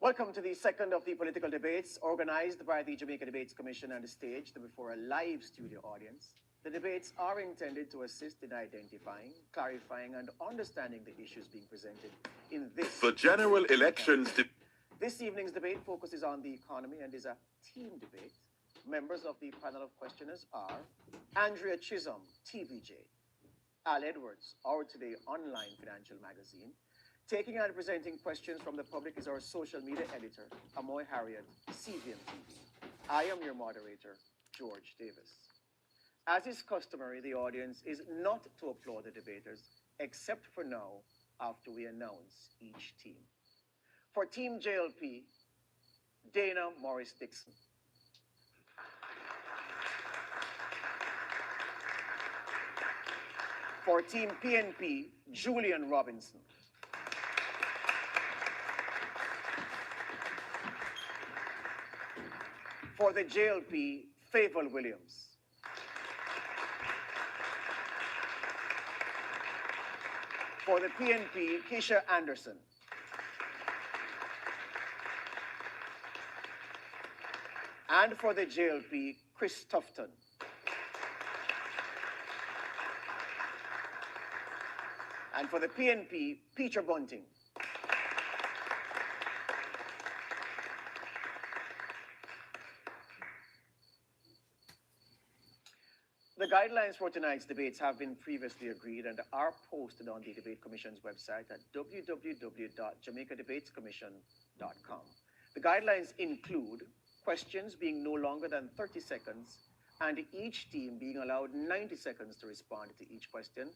Welcome to the second of the political debates organized by the Jamaica Debates Commission and staged before a live studio audience. The debates are intended to assist in identifying, clarifying, and understanding the issues being presented in this. The general elections. This evening's debate focuses on the economy and is a team debate. Members of the panel of questioners are Andrea Chisholm, TVJ, Al Edwards, Our Today online financial magazine. Taking and presenting questions from the public is our social media editor, Amoy Harriet, CVM TV. I am your moderator, George Davis. As is customary, the audience is not to applaud the debaters, except for now, after we announce each team. For Team JLP, Dana Morris Dixon. For Team PNP, Julian Robinson. For the JLP, Faval Williams. For the PNP, Kisha Anderson. And for the JLP, Chris Tufton. And for the PNP, Peter Bunting. The guidelines for tonight's debates have been previously agreed and are posted on the Debate Commission's website at www.jamaicadebatescommission.com. The guidelines include questions being no longer than 30 seconds and each team being allowed 90 seconds to respond to each question,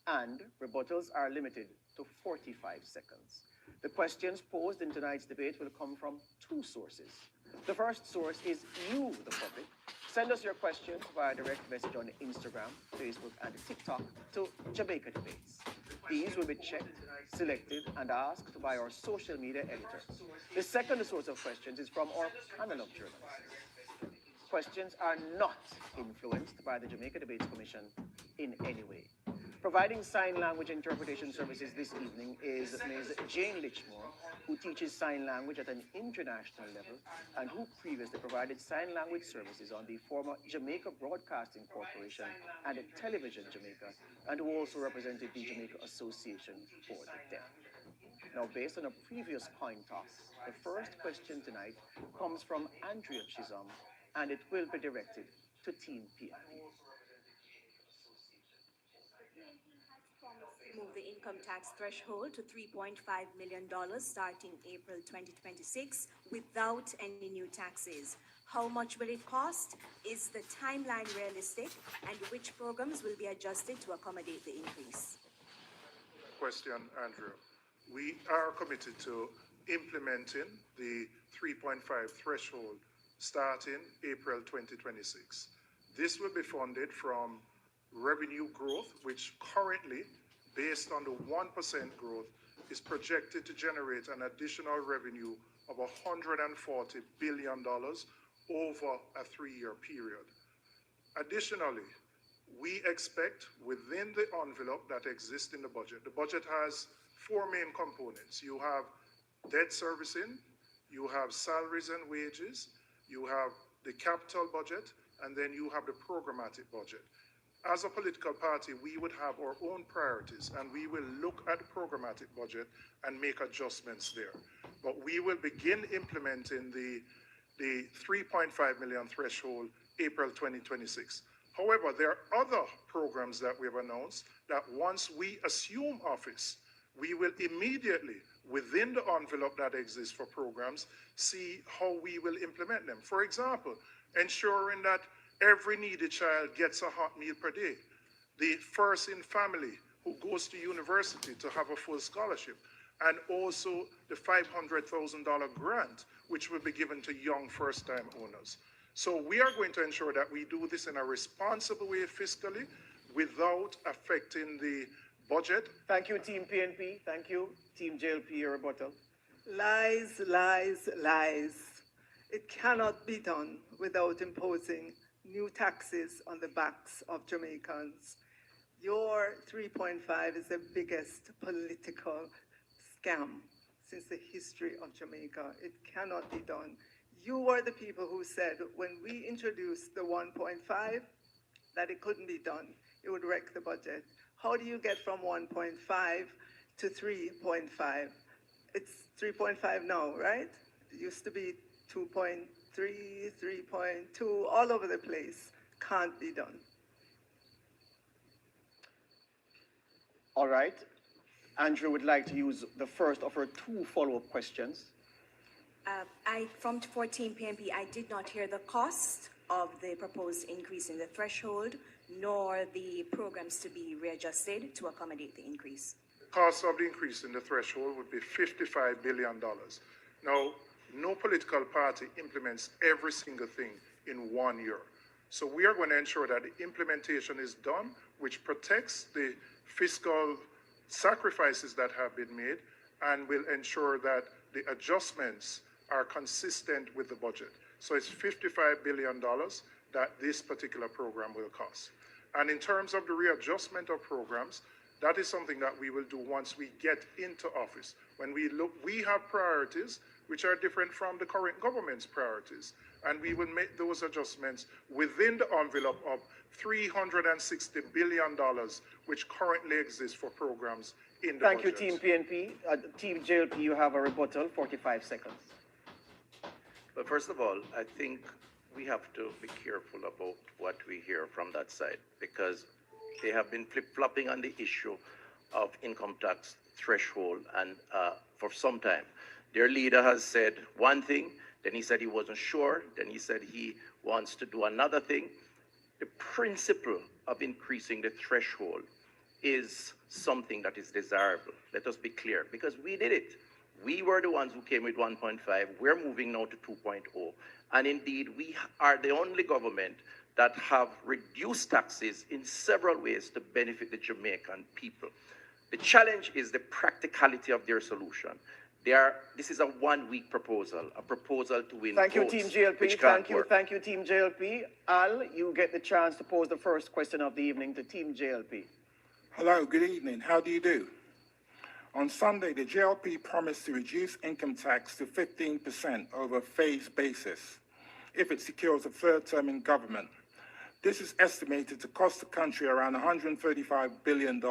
and rebuttals are limited to 45 seconds. The questions posed in tonight's debate will come from two sources. The first source is you, the public. Send us your questions via direct message on Instagram, Facebook, and TikTok to Jamaica Debates. These will be checked, selected, and asked by our social media editor. The second source of questions is from our panel of journalists. Questions are not influenced by the Jamaica Debates Commission in any way. Providing sign language interpretation services this evening is Ms. Jane Litchmore, who teaches sign language at an international level and who previously provided sign language services on the former Jamaica Broadcasting Corporation and Television Jamaica, and who also represented the Jamaica Association for the Deaf. Now, based on a previous coin toss, the first question tonight comes from Andrea Chisholm, and it will be directed to Team PNP. Move the income tax threshold to $3.5 million starting April 2026 without any new taxes. How much will it cost? Is the timeline realistic? And which programs will be adjusted to accommodate the increase? Question, Andrew. We are committed to implementing the 3.5 threshold starting April 2026. This will be funded from revenue growth, which currently, based on the 1% growth, is projected to generate an additional revenue of $140 billion over a 3-year period. Additionally, we expect within the envelope that exists in the budget has 4 main components. You have debt servicing, you have salaries and wages, you have the capital budget, and then you have the programmatic budget. As a political party, we would have our own priorities, and we will look at the programmatic budget and make adjustments there. But we will begin implementing the 3.5 million threshold April 2026. However, there are other programs that we have announced that once we assume office, we will immediately, within the envelope that exists for programs, see how we will implement them. For example, ensuring that every needy child gets a hot meal per day. The first in family who goes to university to have a full scholarship. And also the $500,000 grant, which will be given to young first-time owners. So we are going to ensure that we do this in a responsible way fiscally without affecting the budget. Thank you, Team PNP. Thank you, Team JLP, your rebuttal. Lies, lies, lies. It cannot be done without imposing new taxes on the backs of Jamaicans. Your 3.5 is the biggest political scam since the history of Jamaica. It cannot be done. You were the people who said when we introduced the 1.5 that it couldn't be done. It would wreck the budget. How do you get from 1.5 to 3.5? It's 3.5 now, right? It used to be 2.3, 3.2, all over the place. Can't be done. All right. Andrew would like to use the first of her two follow-up questions. For Team PNP, I did not hear the cost of the proposed increase in the threshold, nor the programs to be readjusted to accommodate the increase. The cost of the increase in the threshold would be $55 billion. Now, no political party implements every single thing in 1 year. So we are going to ensure that the implementation is done, which protects the fiscal sacrifices that have been made and will ensure that the adjustments are consistent with the budget. So it's $55 billion that this particular program will cost. And in terms of the readjustment of programs, that is something that we will do once we get into office. When we look, we have priorities which are different from the current government's priorities. And we will make those adjustments within the envelope of $360 billion, which currently exists for programs in the Thank budget. you, Team PNP. Team JLP, you have a rebuttal, 45 seconds. But first of all, I think we have to be careful about what we hear from that side, because they have been flip-flopping on the issue of income tax threshold and for some time. Their leader has said one thing, then he said he wasn't sure, then he said he wants to do another thing. The principle of increasing the threshold is something that is desirable. Let us be clear, because we did it. We were the ones who came with 1.5. We're moving now to 2.0. And indeed, we are the only government that have reduced taxes in several ways to benefit the Jamaican people. The challenge is the practicality of their solution. This is a one-week proposal, a proposal to win Thank you, votes, Team JLP. which can't work. Thank you, Team JLP. Al, you get the chance to pose the first question of the evening to Team JLP. Hello, good evening. How do you do? On Sunday, the JLP promised to reduce income tax to 15% over a phased basis if it secures a third term in government. This is estimated to cost the country around $135 billion.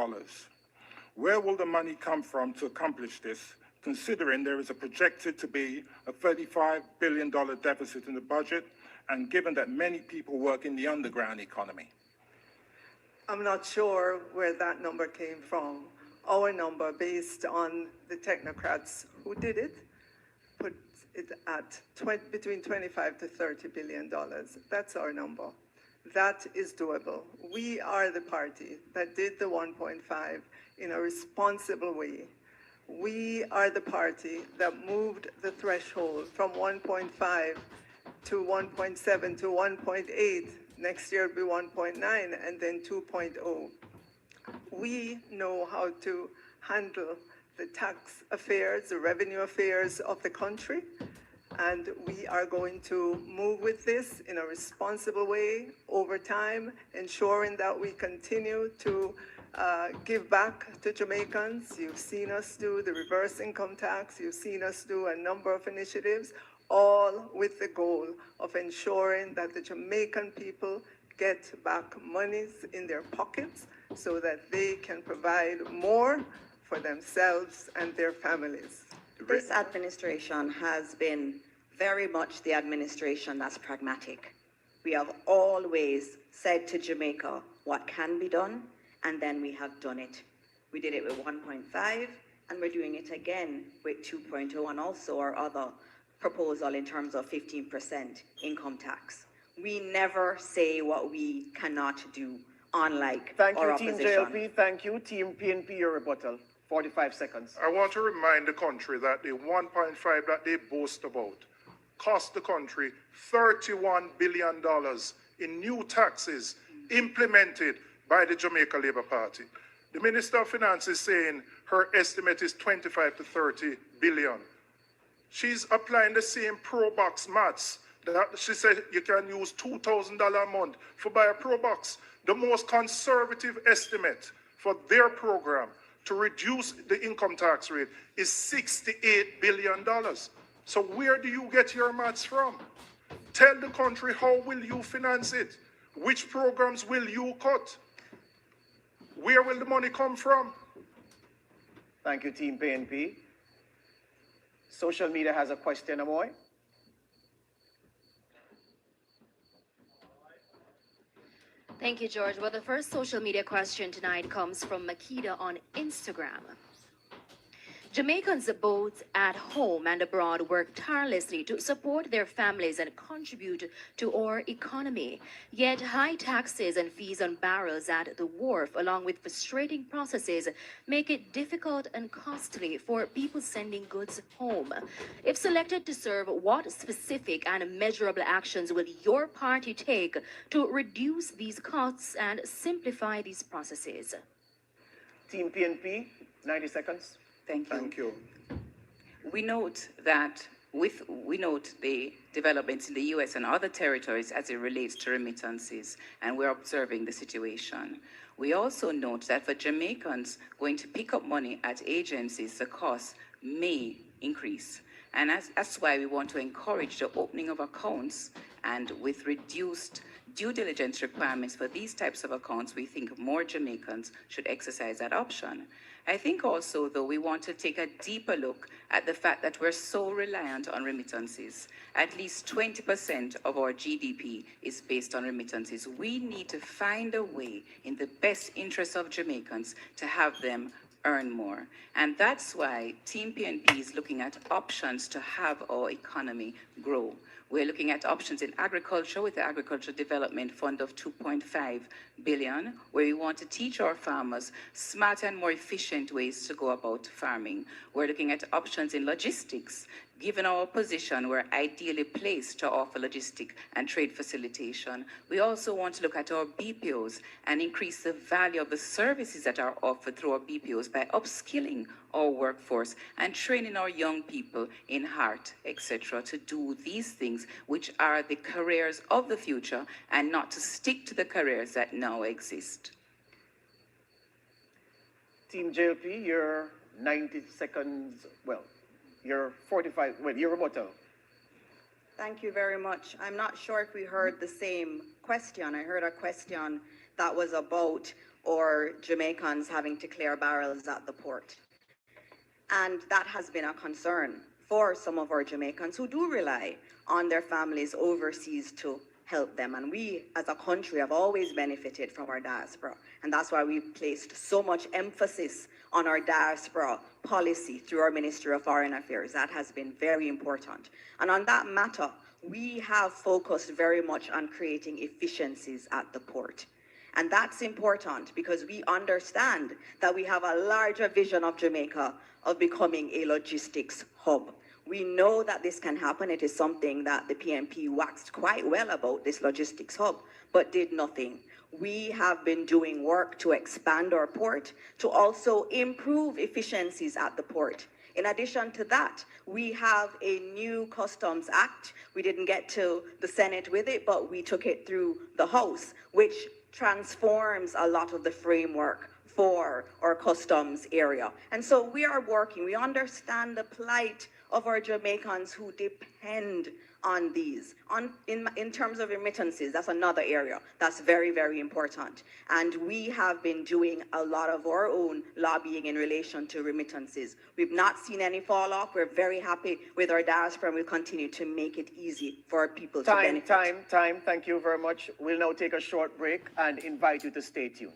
Where will the money come from to accomplish this, considering there is a projected to be a $35 billion deficit in the budget, and given that many people work in the underground economy? I'm not sure where that number came from. Our number, based on the technocrats who did it, put it at between 25 to $30 billion. That's our number. That is doable. We are the party that did the 1.5 in a responsible way. We are the party that moved the threshold from 1.5 to 1.7 to 1.8. Next year it'll be 1.9 and then 2.0. We know how to handle the tax affairs, the revenue affairs of the country, and we are going to move with this in a responsible way over time, ensuring that we continue to give back to Jamaicans. You've seen us do the reverse income tax. You've seen us do a number of initiatives, all with the goal of ensuring that the Jamaican people get back monies in their pockets so that they can provide more for themselves and their families. This administration has been very much the administration that's pragmatic. We have always said to Jamaica what can be done, and then we have done it. We did it with 1.5, and we're doing it again with 2.0, and also our other proposal in terms of 15% income tax. We never say what we cannot do, unlike our opposition. Thank you, Team JLP. Thank you, Team PNP, your rebuttal. 45 seconds. I want to remind the country that the 1.5 that they boast about cost the country $31 billion in new taxes implemented by the Jamaica Labour Party. The Minister of Finance is saying her estimate is 25 to 30 billion. She's applying the same Pro Box maths. She said you can use $2,000 a month for buy a Pro Box. The most conservative estimate for their program, to reduce the income tax rate is $68 billion. So where do you get your maths from? Tell the country, how will you finance it? Which programs will you cut? Where will the money come from? Thank you, Team PNP. Social media has a question, Amoy. Thank you, George. Well, the first social media question tonight comes from Makeda on Instagram. Jamaicans both at home and abroad work tirelessly to support their families and contribute to our economy. Yet high taxes and fees on barrels at the wharf, along with frustrating processes, make it difficult and costly for people sending goods home. If selected to serve, what specific and measurable actions will your party take to reduce these costs and simplify these processes? Team PNP, 90 seconds. Thank you. We note the developments in the U.S. and other territories as it relates to remittances, and we're observing the situation. We also note that for Jamaicans going to pick up money at agencies, the cost may increase. And that's why we want to encourage the opening of accounts, and with reduced due diligence requirements for these types of accounts, we think more Jamaicans should exercise that option. I think also, though, we want to take a deeper look at the fact that we're so reliant on remittances. At least 20% of our GDP is based on remittances. We need to find a way in the best interest of Jamaicans to have them earn more. And that's why Team PNP is looking at options to have our economy grow. We're looking at options in agriculture with the Agricultural Development Fund of $2.5 billion, where we want to teach our farmers smarter and more efficient ways to go about farming. We're looking at options in logistics. Given our position, we're ideally placed to offer logistic and trade facilitation. We also want to look at our BPOs and increase the value of the services that are offered through our BPOs by upskilling our workforce and training our young people in heart, etc., to do these things which are the careers of the future and not to stick to the careers that now exist. Team JLP, your 90 seconds, well, your 45, well, your rebuttal. Thank you very much. I'm not sure if we heard the same question. I heard a question that was about or Jamaicans having to clear barrels at the port. And that has been a concern for some of our Jamaicans who do rely on their families overseas to help them. And we, as a country, have always benefited from our diaspora. And that's why we've placed so much emphasis on our diaspora policy through our Ministry of Foreign Affairs. That has been very important. And on that matter, we have focused very much on creating efficiencies at the port. And that's important because we understand that we have a larger vision of Jamaica of becoming a logistics hub. We know that this can happen. It is something that the PNP waxed quite well about, this logistics hub, but did nothing. We have been doing work to expand our port, to also improve efficiencies at the port. In addition to that, we have a new Customs Act. We didn't get to the Senate with it, but we took it through the House, which transforms a lot of the framework for our customs area. And so we are working. We understand the plight of our Jamaicans who depend on these. In terms of remittances, that's another area that's very, very important. And we have been doing a lot of our own lobbying in relation to remittances. We've not seen any fall off. We're very happy with our diaspora, and we'll continue to make it easy for our people to benefit. Time. Thank you very much. We'll now take a short break and invite you to stay tuned.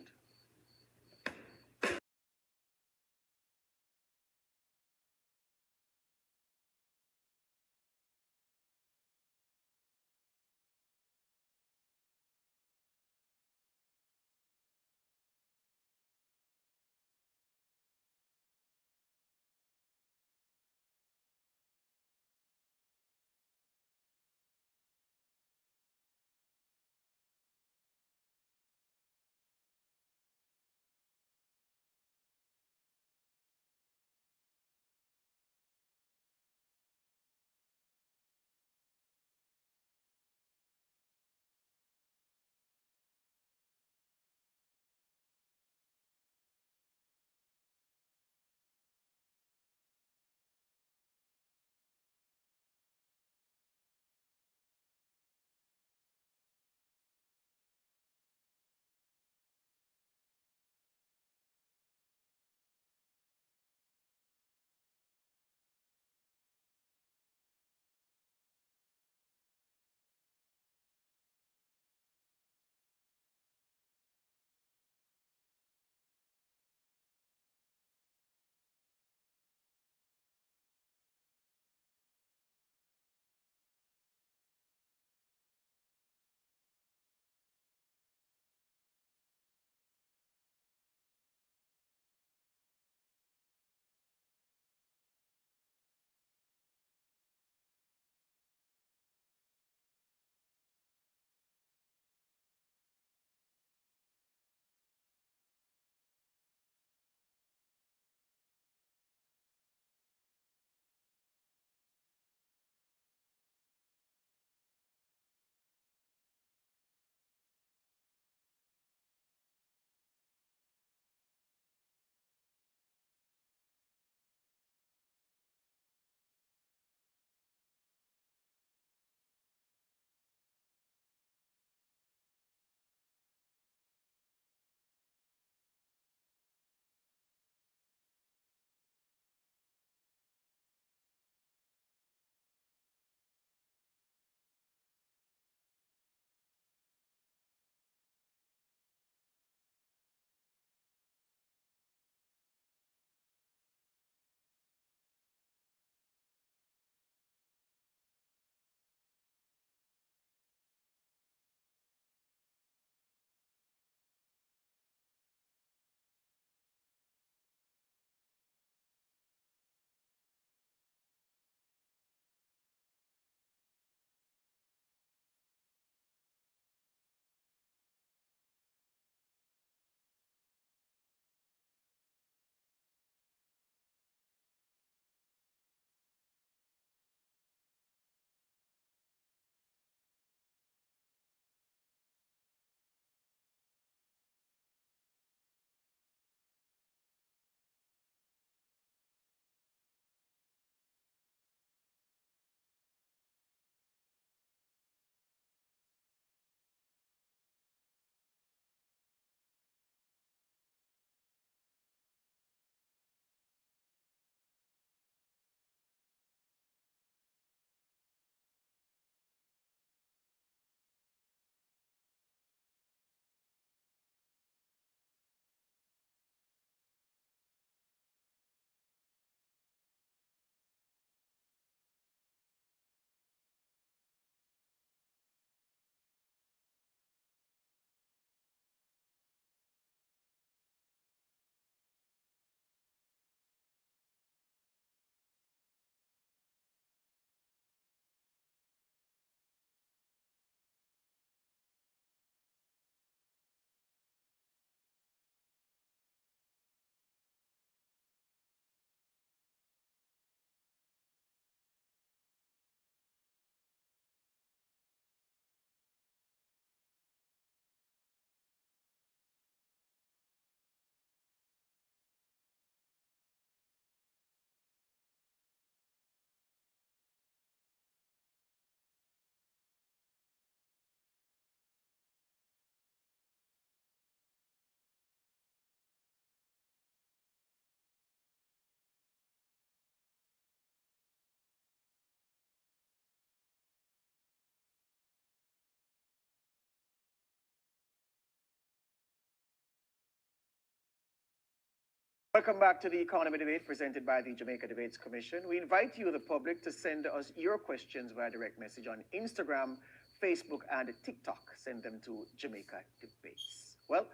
Welcome back to the Economy Debate presented by the Jamaica Debates Commission. We invite you, the public, to send us your questions via direct message on Instagram, Facebook, and TikTok. Send them to Jamaica Debates. Well,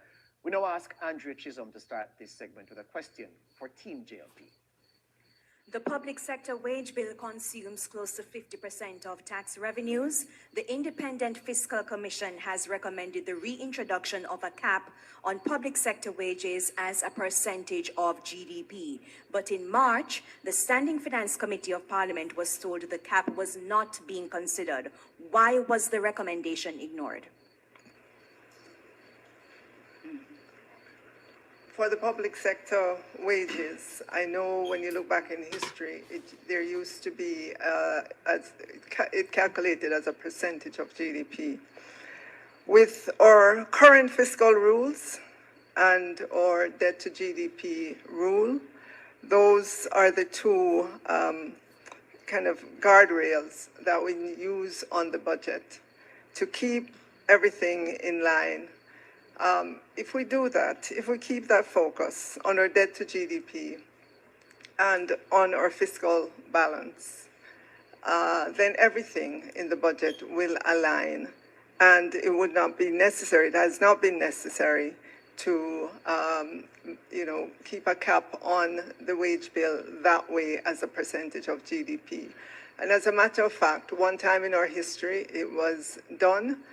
we now ask Andrea Chisholm to start this segment with a question for Team JLP. The public sector wage bill consumes close to 50% of tax revenues. The Independent Fiscal Commission has recommended the reintroduction of a cap on public sector wages as a percentage of GDP. But in March, the Standing Finance Committee of Parliament was told the cap was not being considered. Why was the recommendation ignored? For the public sector wages, I know when you look back in history, there used to be, it calculated as a percentage of GDP. With our current fiscal rules and our debt to GDP rule, those are the two kind of guardrails that we use on the budget to keep everything in line. If we do that, if we keep that focus on our debt to GDP and on our fiscal balance, then everything in the budget will align, and it would not be necessary, it has not been necessary to, keep a cap on the wage bill that way as a percentage of GDP. And as a matter of fact, one time in our history, it was done.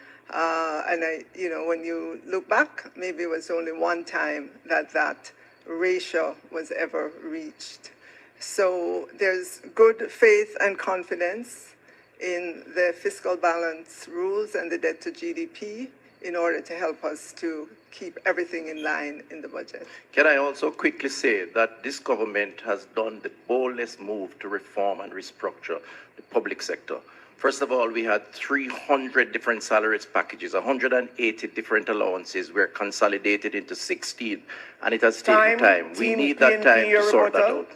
When you look back, maybe it was only one time that ratio was ever reached. So there's good faith and confidence in the fiscal balance rules and the debt to GDP in order to help us to keep everything in line in the budget. Can I also quickly say that this government has done the boldest move to reform and restructure the public sector. First of all, we had 300 different salaries packages, 180 different allowances were consolidated into 16, and it has taken time. We need that time to sort that out.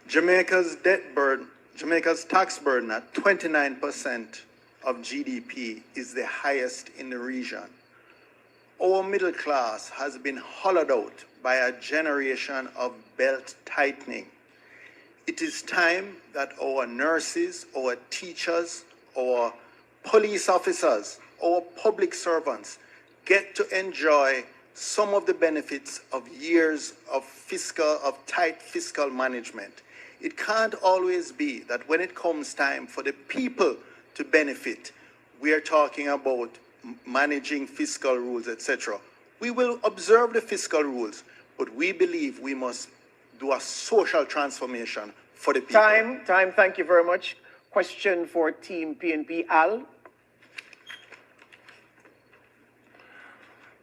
Jamaica's tax burden at 29% of GDP is the highest in the region. Our middle class has been hollowed out by a generation of belt tightening. It is time that our nurses, our teachers, our police officers, our public servants get to enjoy some of the benefits of years of tight fiscal management. It can't always be that when it comes time for the people to benefit, we are talking about managing fiscal rules, etc. We will observe the fiscal rules, but we believe we must do a social transformation for the people. Time, thank you very much. Question for Team PNP, Al.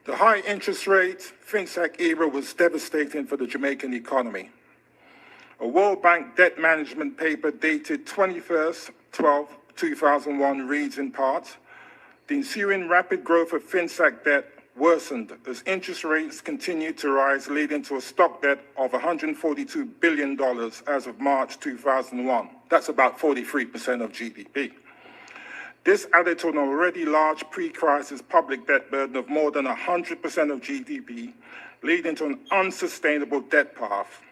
The high interest rate FinSAC era was devastating for the Jamaican economy. A World Bank debt management paper dated 21/12/2001 reads in part, the ensuing rapid growth of FinSAC debt worsened as interest rates continued to rise, leading to a stock debt of $142 billion as of March 2001. That's about 43% of GDP. This added to an already large pre-crisis public debt burden of more than 100% of GDP, leading to an unsustainable debt path.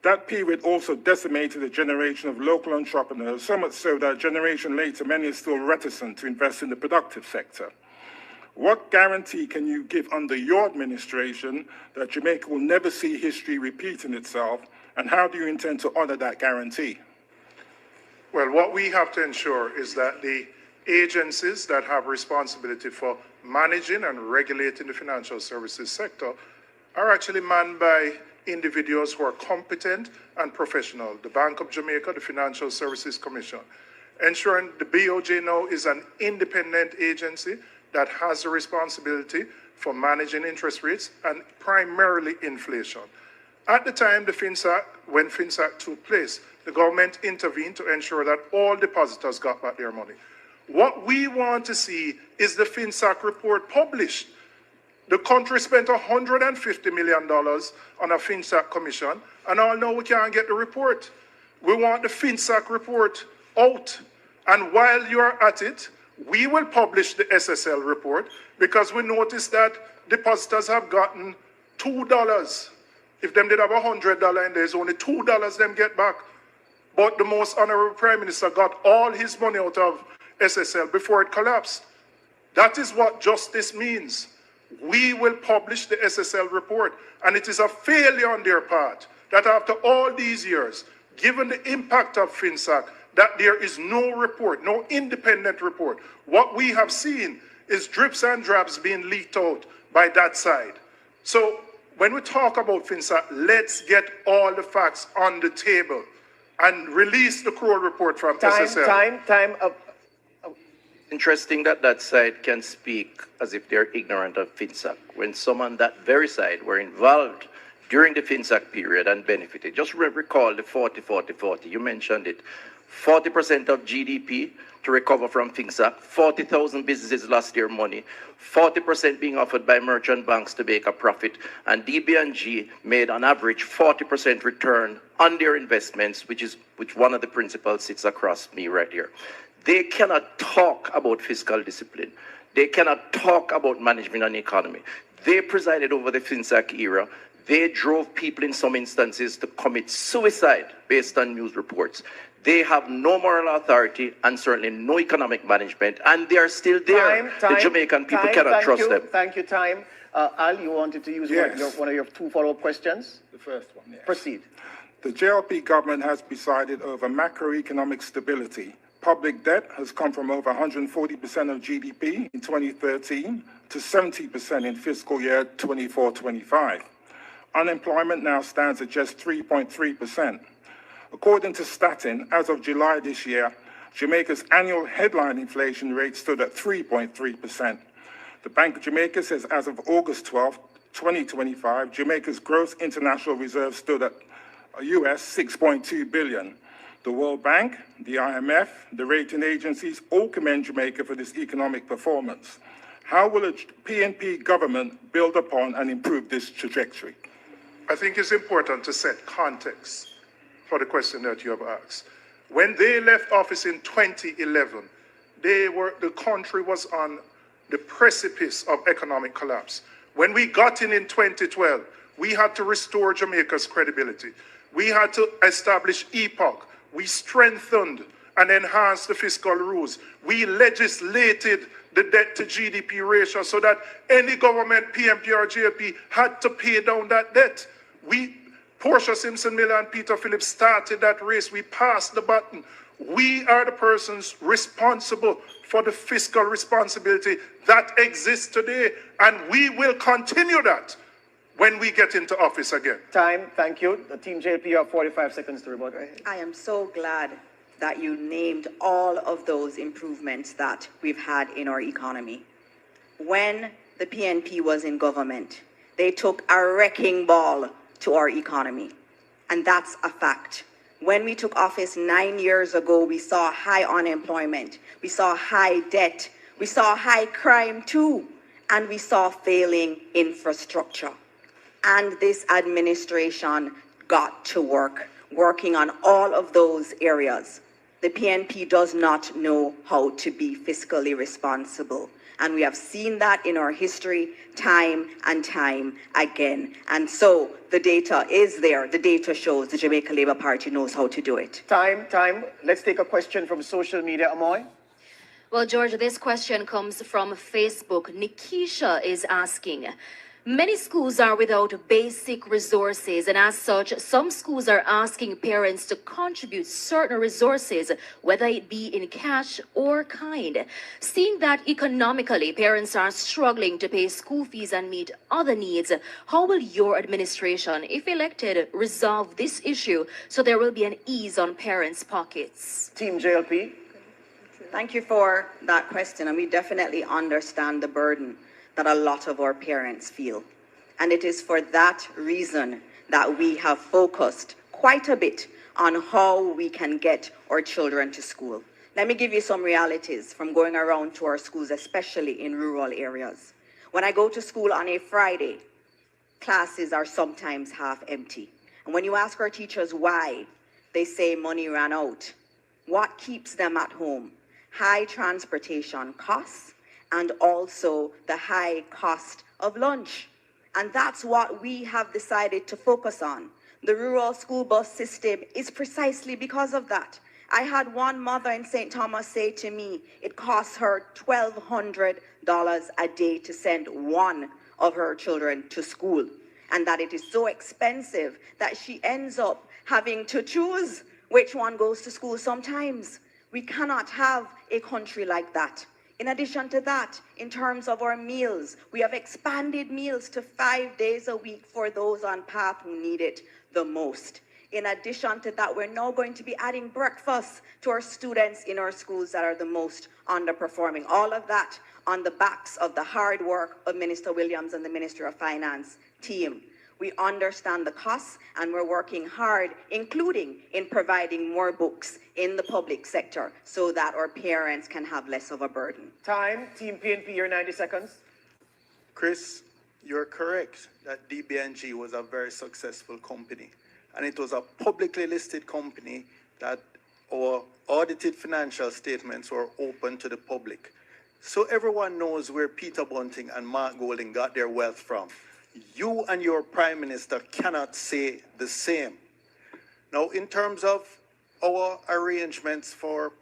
That period also decimated a generation of local entrepreneurs, so much so that a generation later, many are still reticent to invest in the productive sector. What guarantee can you give under your administration that Jamaica will never see history repeating itself, and how do you intend to honor that guarantee? Well, what we have to ensure is that the agencies that have responsibility for managing and regulating the financial services sector are actually manned by individuals who are competent and professional. The Bank of Jamaica, the Financial Services Commission, ensuring the BOJ now is an independent agency that has the responsibility for managing interest rates and primarily inflation. At the time when FinSAC took place, the government intervened to ensure that all depositors got back their money. What we want to see is the FinSAC report published. The country spent $150 million on a FinSAC commission, and all know we can't get the report. We want the FinSAC report out. And while you're at it, we will publish the SSL report because we noticed that depositors have gotten $2 If them did have $100 and there's only $2 them get back. But the most honorable Prime Minister got all his money out of SSL before it collapsed. That is what justice means. We will publish the SSL report, and it is a failure on their part that after all these years, given the impact of FinSAC, that there is no report, no independent report. What we have seen is drips and drabs being leaked out by that side. So when we talk about FinSAC, let's get all the facts on the table and release the Kroll report from SSL. Time. Interesting that that side can speak as if they're ignorant of FinSAC, when some on that very side were involved during the FinSAC period and benefited. Just recall the 40-40-40. You mentioned it. 40% of GDP to recover from FinSAC. 40,000 businesses lost their money. 40% being offered by merchant banks to make a profit. And DB&G made on average 40% return on their investments, which one of the principals sits across me right here. They cannot talk about fiscal discipline. They cannot talk about management and economy. They presided over the FinSAC era. They drove people in some instances to commit suicide based on news reports. They have no moral authority and certainly no economic management, and they are still there. The Jamaican people cannot trust them. Thank you, time. Al, you wanted to use one of your two follow-up questions? The first one, yes. Proceed. The JLP government has presided over macroeconomic stability. Public debt has come from over 140% of GDP in 2013 to 70% in fiscal year 24-25. Unemployment now stands at just 3.3%. According to Statin, as of July this year, Jamaica's annual headline inflation rate stood at 3.3%. The Bank of Jamaica says as of August 12, 2025, Jamaica's gross international reserve stood at US $6.2 billion. The World Bank, the IMF, the rating agencies all commend Jamaica for this economic performance. How will a PNP government build upon and improve this trajectory? I think it's important to set context for the question that you have asked. When they left office in 2011, the country was on the precipice of economic collapse. When we got in 2012, we had to restore Jamaica's credibility. We had to establish EPOC. We strengthened and enhanced the fiscal rules. We legislated the debt to GDP ratio so that any government, PNP or JLP, had to pay down that debt. Portia Simpson Miller and Peter Phillips started that race. We passed the baton. We are the persons responsible for the fiscal responsibility that exists today, and we will continue that when we get into office again. Time, thank you. The Team JLP, you have 45 seconds to rebut. I am so glad that you named all of those improvements that we've had in our economy. When the PNP was in government, they took a wrecking ball to our economy, and that's a fact. When we took office 9 years ago, we saw high unemployment, we saw high debt, we saw high crime too, and we saw failing infrastructure. And this administration got to work, working on all of those areas. The PNP does not know how to be fiscally responsible. And we have seen that in our history time and time again. And so the data is there. The data shows the Jamaica Labour Party knows how to do it. Time. Let's take a question from social media. Amoy? Well, George, this question comes from Facebook. Nikisha is asking, many schools are without basic resources, and as such, some schools are asking parents to contribute certain resources, whether it be in cash or kind. Seeing that economically parents are struggling to pay school fees and meet other needs, how will your administration, if elected, resolve this issue so there will be an ease on parents' pockets? Team JLP? Thank you for that question, and we definitely understand the burden that a lot of our parents feel. And it is for that reason that we have focused quite a bit on how we can get our children to school. Let me give you some realities from going around to our schools, especially in rural areas. When I go to school on a Friday, classes are sometimes half empty. And when you ask our teachers why, they say money ran out. What keeps them at home? High transportation costs, and also the high cost of lunch. And that's what we have decided to focus on. The rural school bus system is precisely because of that. I had one mother in St. Thomas say to me, it costs her $1,200 a day to send one of her children to school, and that it is so expensive that she ends up having to choose which one goes to school sometimes. We cannot have a country like that. In addition to that, in terms of our meals, we have expanded meals to 5 days a week for those on path who need it the most. In addition to that, we're now going to be adding breakfast to our students in our schools that are the most underperforming. All of that on the backs of the hard work of Minister Williams and the Ministry of Finance team. We understand the costs, and we're working hard, including in providing more books in the public sector so that our parents can have less of a burden. Time, Team PNP, your 90 seconds. Chris, you're correct that DBNG was a very successful company, and it was a publicly listed company that our audited financial statements were open to the public. So everyone knows where Peter Bunting and Mark Golding got their wealth from. You and your Prime Minister cannot say the same. Now, in terms of our arrangements for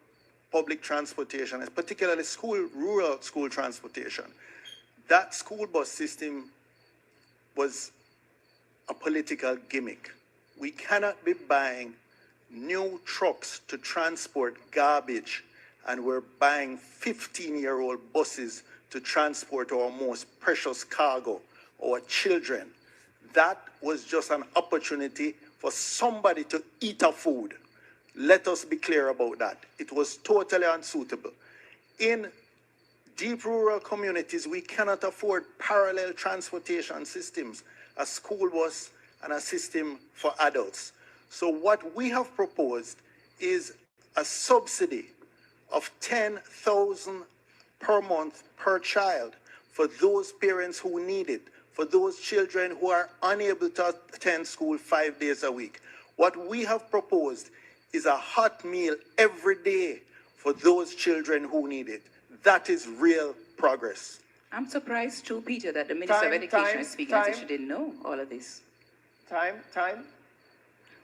public transportation, particularly rural school transportation, that school bus system was a political gimmick. We cannot be buying new trucks to transport garbage, and we're buying 15-year-old buses to transport our most precious cargo, our children. That was just an opportunity for somebody to eat a food. Let us be clear about that. It was totally unsuitable. In deep rural communities, we cannot afford parallel transportation systems, a school bus and a system for adults. So what we have proposed is a subsidy of $10,000 per month per child for those parents who need it, for those children who are unable to attend school 5 days a week. What we have proposed is a hot meal every day for those children who need it. That is real progress. I'm surprised too, Peter, that the Minister of Education is speaking as if she didn't know all of this. Time.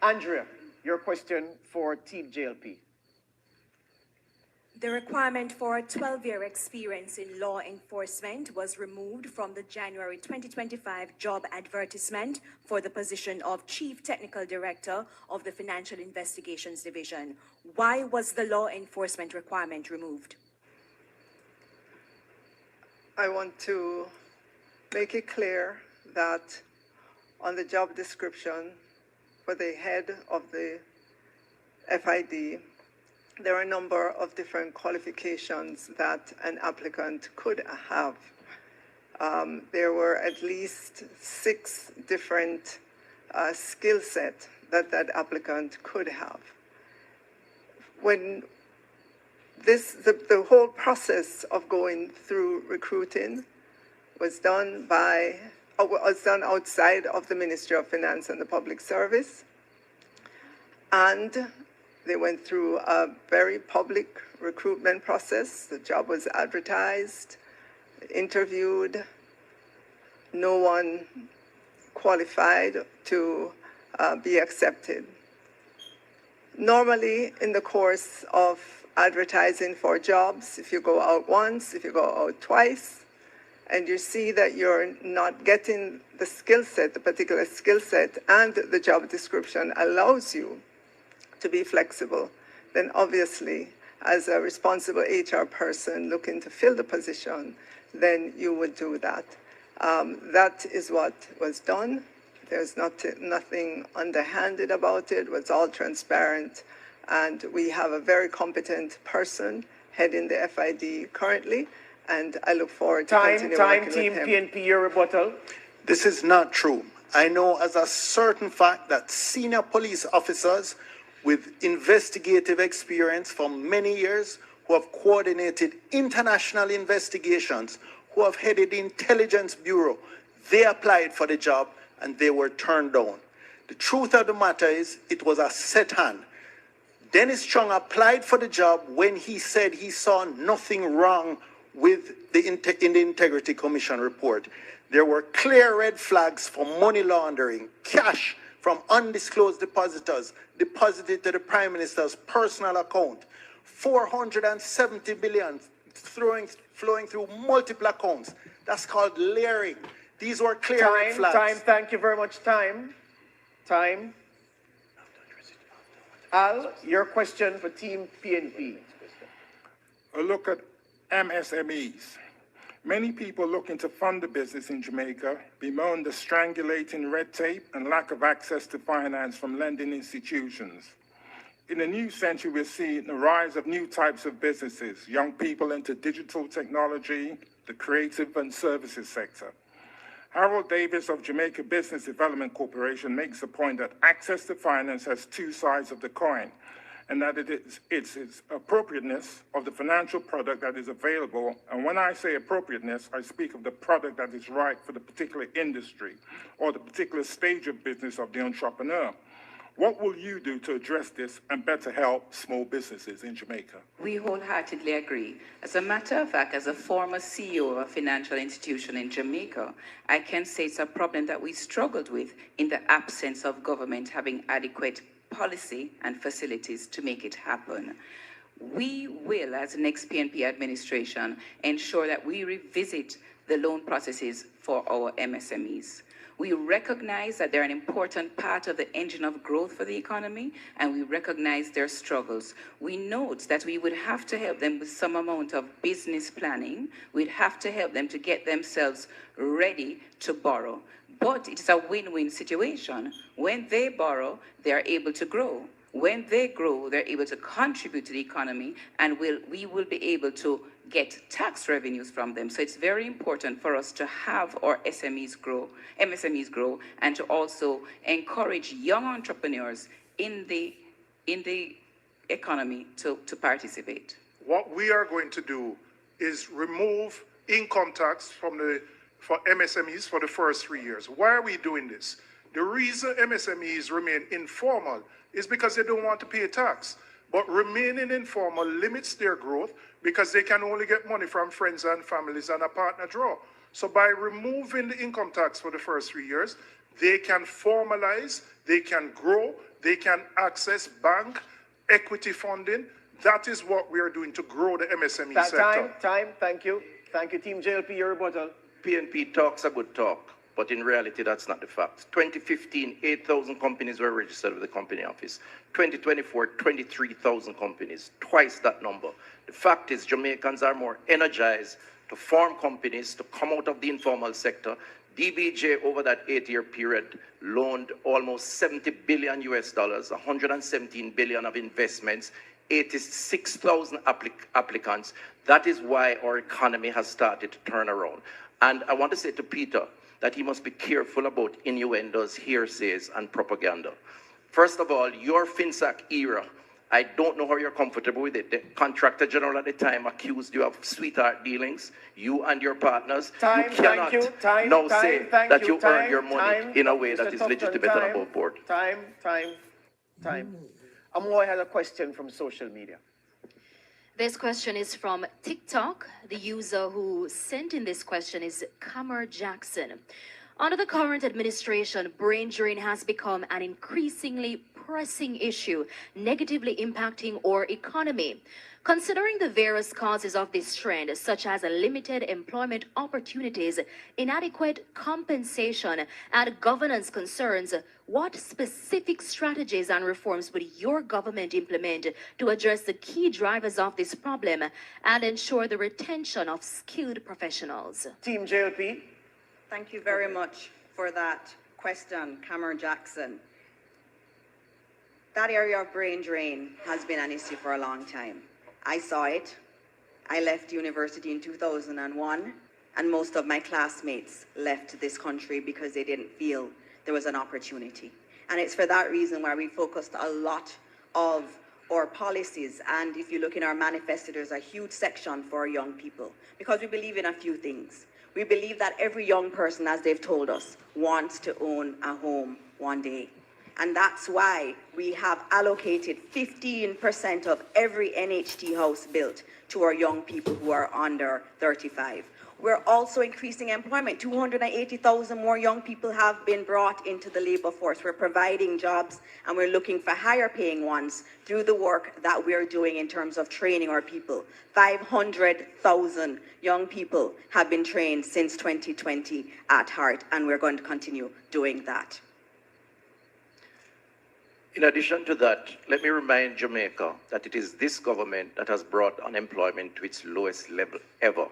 Andrea, your question for Team JLP. The requirement for a 12-year experience in law enforcement was removed from the January 2025 job advertisement for the position of Chief Technical Director of the Financial Investigations Division. Why was the law enforcement requirement removed? I want to make it clear that on the job description for the head of the FID, there are a number of different qualifications that an applicant could have. There were at least 6 different skill sets that applicant could have. When the whole process of going through recruiting was done outside of the Ministry of Finance and the Public Service, and they went through a very public recruitment process. The job was advertised, interviewed. No one qualified to be accepted. Normally, in the course of advertising for jobs, if you go out once, if you go out twice, and you see that you're not getting the skill set, the particular skill set, and the job description allows you to be flexible, then obviously, as a responsible HR person looking to fill the position, then you would do that. That is what was done. There's nothing underhanded about it. It was all transparent. And we have a very competent person heading the FID currently, and I look forward to continue working with him. Team PNP, your rebuttal. This is not true. I know as a certain fact that senior police officers with investigative experience for many years, who have coordinated international investigations, who have headed the intelligence bureau, they applied for the job and they were turned down. The truth of the matter is, it was a set hand. Dennis Chung applied for the job when he said he saw nothing wrong with in the Integrity Commission report. There were clear red flags for money laundering, cash from undisclosed depositors deposited to the Prime Minister's personal account, 470 billion flowing through multiple accounts. That's called layering. These were clear red flags. Time, thank you very much. Time. Al, your question for Team PNP. A look at MSMEs. Many people looking to fund a business in Jamaica bemoan the strangulating red tape and lack of access to finance from lending institutions. In the new century, we're seeing the rise of new types of businesses, young people into digital technology, the creative and services sector. Harold Davis of Jamaica Business Development Corporation makes the point that access to finance has two sides of the coin, and that it's its appropriateness of the financial product that is available. And when I say appropriateness, I speak of the product that is right for the particular industry or the particular stage of business of the entrepreneur. What will you do to address this and better help small businesses in Jamaica? We wholeheartedly agree. As a matter of fact, as a former CEO of a financial institution in Jamaica, I can say it's a problem that we struggled with in the absence of government having adequate policy and facilities to make it happen. We will, as the next PNP administration, ensure that we revisit the loan processes for our MSMEs. We recognize that they're an important part of the engine of growth for the economy, and we recognize their struggles. We note that we would have to help them with some amount of business planning. We'd have to help them to get themselves ready to borrow. But it's a win-win situation. When they borrow, they're able to grow. When they grow, they're able to contribute to the economy, and we will be able to get tax revenues from them. So it's very important for us to have our MSMEs grow, and to also encourage young entrepreneurs in the economy to participate. What we are going to do is remove income tax for MSMEs for the first 3 years. Why are we doing this? The reason MSMEs remain informal is because they don't want to pay tax. But remaining informal limits their growth because they can only get money from friends and families and a partner draw. So by removing the income tax for the first 3 years, they can formalize, they can grow, they can access bank, equity funding. That is what we are doing to grow the MSME sector. Time, thank you. Thank you, Team JLP, your rebuttal. PNP talks a good talk, but in reality, that's not the fact. 2015, 8,000 companies were registered with the Company Office. 2024, 23,000 companies, twice that number. The fact is, Jamaicans are more energized to form companies, to come out of the informal sector. DBJ, over that 8-year period, loaned almost $70 billion, 117 billion of investments, 86,000 applicants. That is why our economy has started to turn around. And I want to say to Peter that he must be careful about innuendos, hearsays, and propaganda. First of all, your FinSAC era, I don't know how you're comfortable with it. The Contractor General at the time accused you of sweetheart dealings, you and your partners. You cannot now say that you earn your money in a way that is legitimate and above board. Time. Amoy has a question from social media. This question is from TikTok. The user who sent in this question is Kamar Jackson. Under the current administration, brain drain has become an increasingly pressing issue, negatively impacting our economy. Considering the various causes of this trend, such as limited employment opportunities, inadequate compensation, and governance concerns, what specific strategies and reforms would your government implement to address the key drivers of this problem and ensure the retention of skilled professionals? Team JLP. Thank you very much for that question, Cameron Jackson. That area of brain drain has been an issue for a long time. I saw it. I left university in 2001, and most of my classmates left this country because they didn't feel there was an opportunity. And it's for that reason why we focused a lot of our policies. And if you look in our manifesto, there's a huge section for young people, because we believe in a few things. We believe that every young person, as they've told us, wants to own a home one day. And that's why we have allocated 15% of every NHT house built to our young people who are under 35. We're also increasing employment. 280,000 more young people have been brought into the labor force. We're providing jobs, and we're looking for higher paying ones through the work that we're doing in terms of training our people. 500,000 young people have been trained since 2020 at Heart, and we're going to continue doing that. In addition to that, let me remind Jamaica that it is this government that has brought unemployment to its lowest level ever.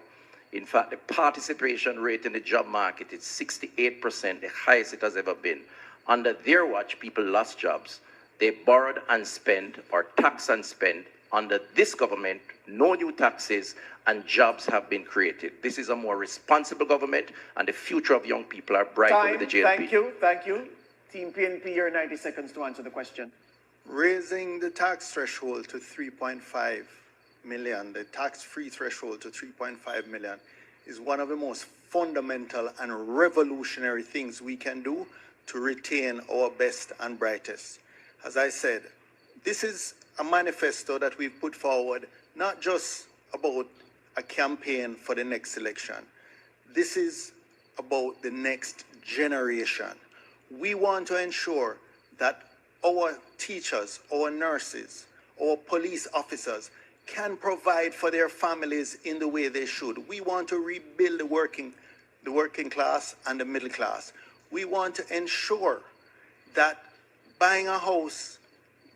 In fact, the participation rate in the job market is 68%, the highest it has ever been. Under their watch, people lost jobs. They borrowed and spent, or taxed and spent. Under this government, no new taxes, and jobs have been created. This is a more responsible government, and the future of young people are brighter with the JLP. Thank you. Team PNP, your 90 seconds to answer the question. Raising the tax threshold to 3.5 million, the tax-free threshold to 3.5 million, is one of the most fundamental and revolutionary things we can do to retain our best and brightest. As I said, this is a manifesto that we've put forward, not just about a campaign for the next election. This is about the next generation. We want to ensure that our teachers, our nurses, our police officers can provide for their families in the way they should. We want to rebuild the working class and the middle class. We want to ensure that buying a house,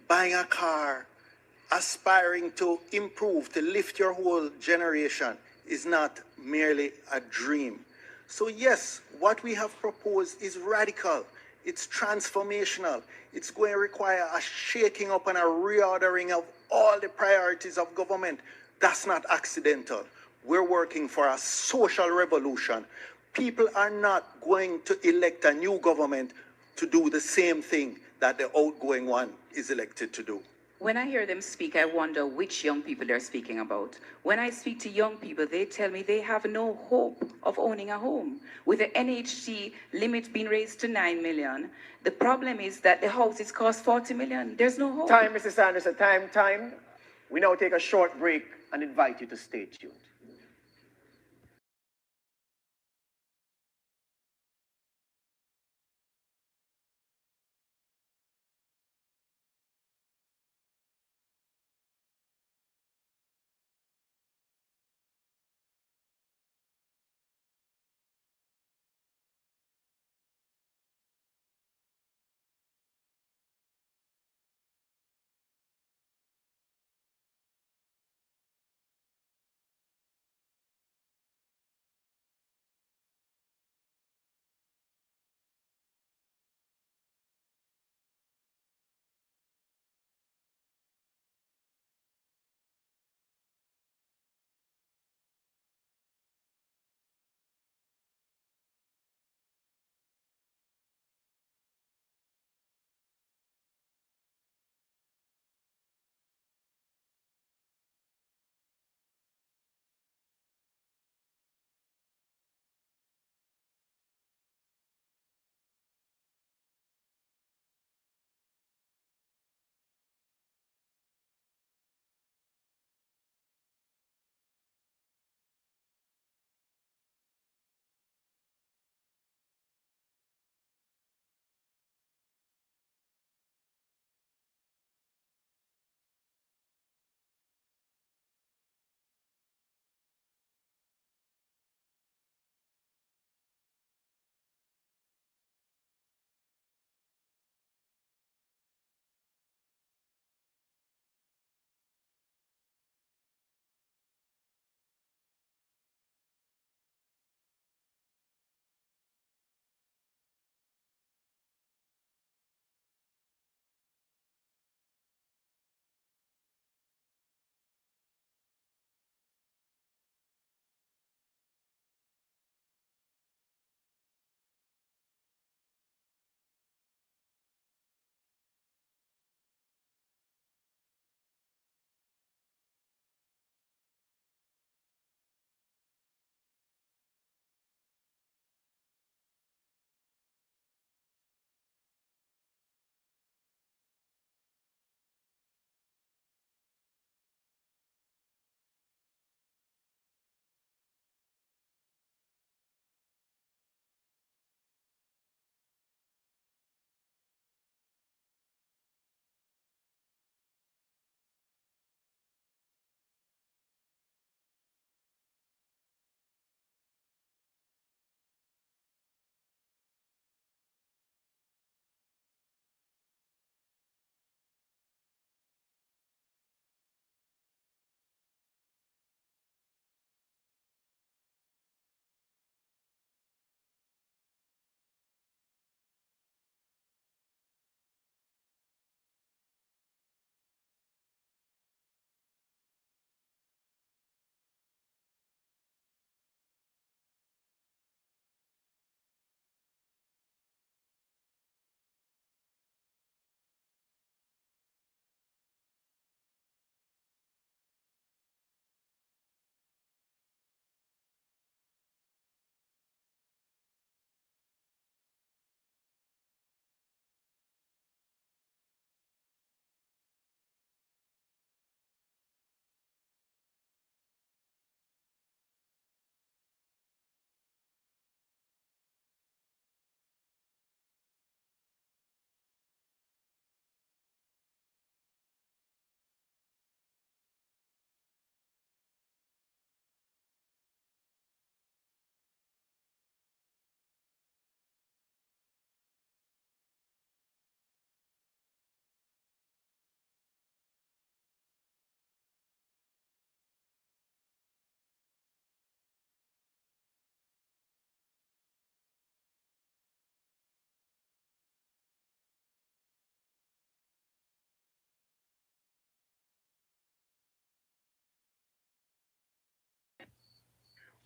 buying a car, aspiring to improve, to lift your whole generation is not merely a dream. So yes, what we have proposed is radical. It's transformational. It's going to require a shaking up and a reordering of all the priorities of government. That's not accidental. We're working for a social revolution. People are not going to elect a new government to do the same thing that the outgoing one is elected to do. When I hear them speak, I wonder which young people they're speaking about. When I speak to young people, they tell me they have no hope of owning a home. With the NHT limit being raised to 9 million, the problem is that the houses cost 40 million. There's no hope. Time, Mrs. Anderson, time. We now take a short break and invite you to stay tuned.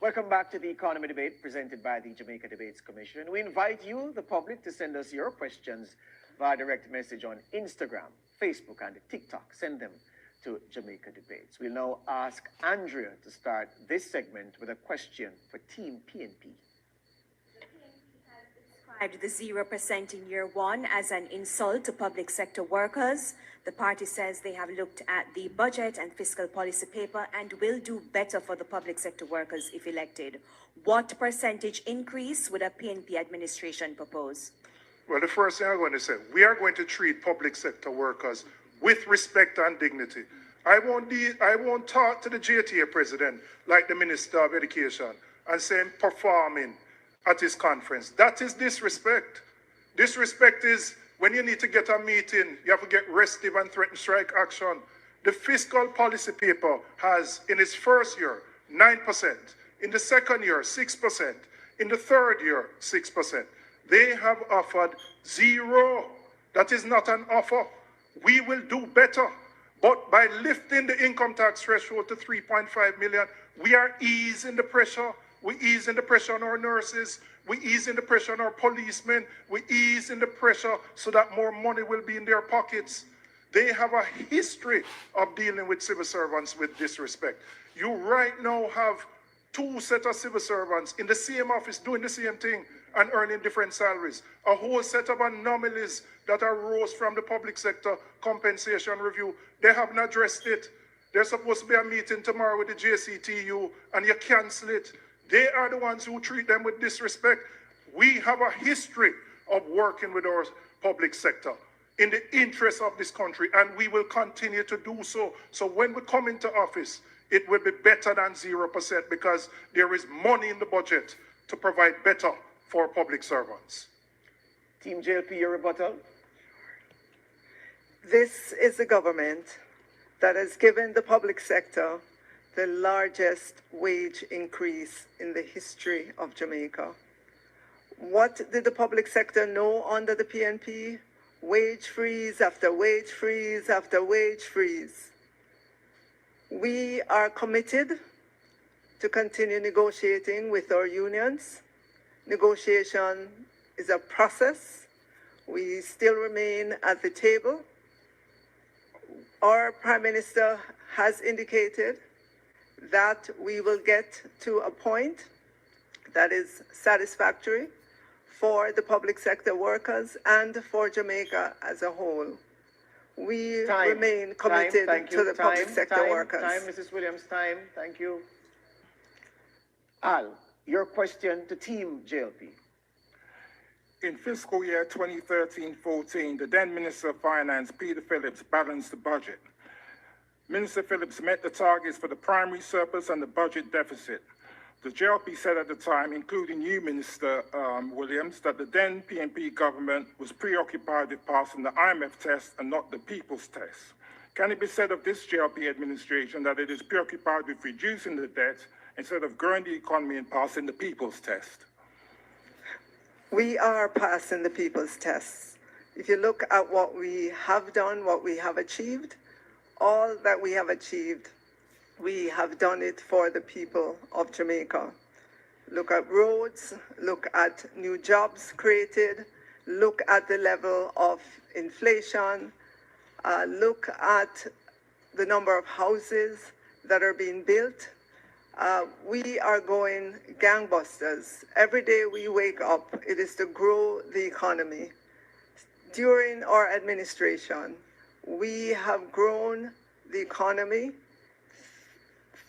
Welcome back to the Economy Debate presented by the Jamaica Debates Commission. We invite you, the public, to send us your questions via direct message on Instagram, Facebook, and TikTok. Send them to Jamaica Debates. We'll now ask Andrea to start this segment with a question for Team PNP. Described the 0% in year one as an insult to public sector workers. The party says they have looked at the budget and fiscal policy paper and will do better for the public sector workers if elected. What percentage increase would a PNP administration propose? Well, the first thing I'm going to say, we are going to treat public sector workers with respect and dignity. I won't talk to the JTA president like the Minister of Education and say him performing at his conference. That is disrespect. Disrespect is when you need to get a meeting, you have to get restive and threaten strike action. The fiscal policy paper has, in its first year, 9%. In the second year, 6%. In the third year, 6%. They have offered 0. That is not an offer. We will do better. But by lifting the income tax threshold to 3.5 million, we are easing the pressure. We ease in the pressure on our nurses. We ease in the pressure on our policemen. We ease in the pressure so that more money will be in their pockets. They have a history of dealing with civil servants with disrespect. You right now have 2 sets of civil servants in the same office doing the same thing and earning different salaries. A whole set of anomalies that arose from the public sector compensation review. They haven't addressed it. There's supposed to be a meeting tomorrow with the JCTU and you cancel it. They are the ones who treat them with disrespect. We have a history of working with our public sector in the interest of this country, and we will continue to do so. So when we come into office, it will be better than 0% because there is money in the budget to provide better for public servants. Team JLP, your rebuttal. This is the government that has given the public sector the largest wage increase in the history of Jamaica. What did the public sector know under the PNP? Wage freeze after wage freeze after wage freeze. We are committed to continue negotiating with our unions. Negotiation is a process. We still remain at the table. Our Prime Minister has indicated that we will get to a point that is satisfactory for the public sector workers and for Jamaica as a whole. We remain committed to the public sector workers. Time, Mrs. Williams, time. Thank you. Al, your question to Team JLP. In fiscal year 2013-14, the then Minister of Finance, Peter Phillips, balanced the budget. Minister Phillips met the targets for the primary surplus and the budget deficit. The JLP said at the time, including you, Minister Williams, that the then PNP government was preoccupied with passing the IMF test and not the people's test. Can it be said of this JLP administration that it is preoccupied with reducing the debt instead of growing the economy and passing the people's test? We are passing the people's tests. If you look at what we have done, what we have achieved, all that we have achieved, we have done it for the people of Jamaica. Look at roads, look at new jobs created, look at the level of inflation, look at the number of houses that are being built. We are going gangbusters. Every day we wake up, it is to grow the economy. During our administration, we have grown the economy.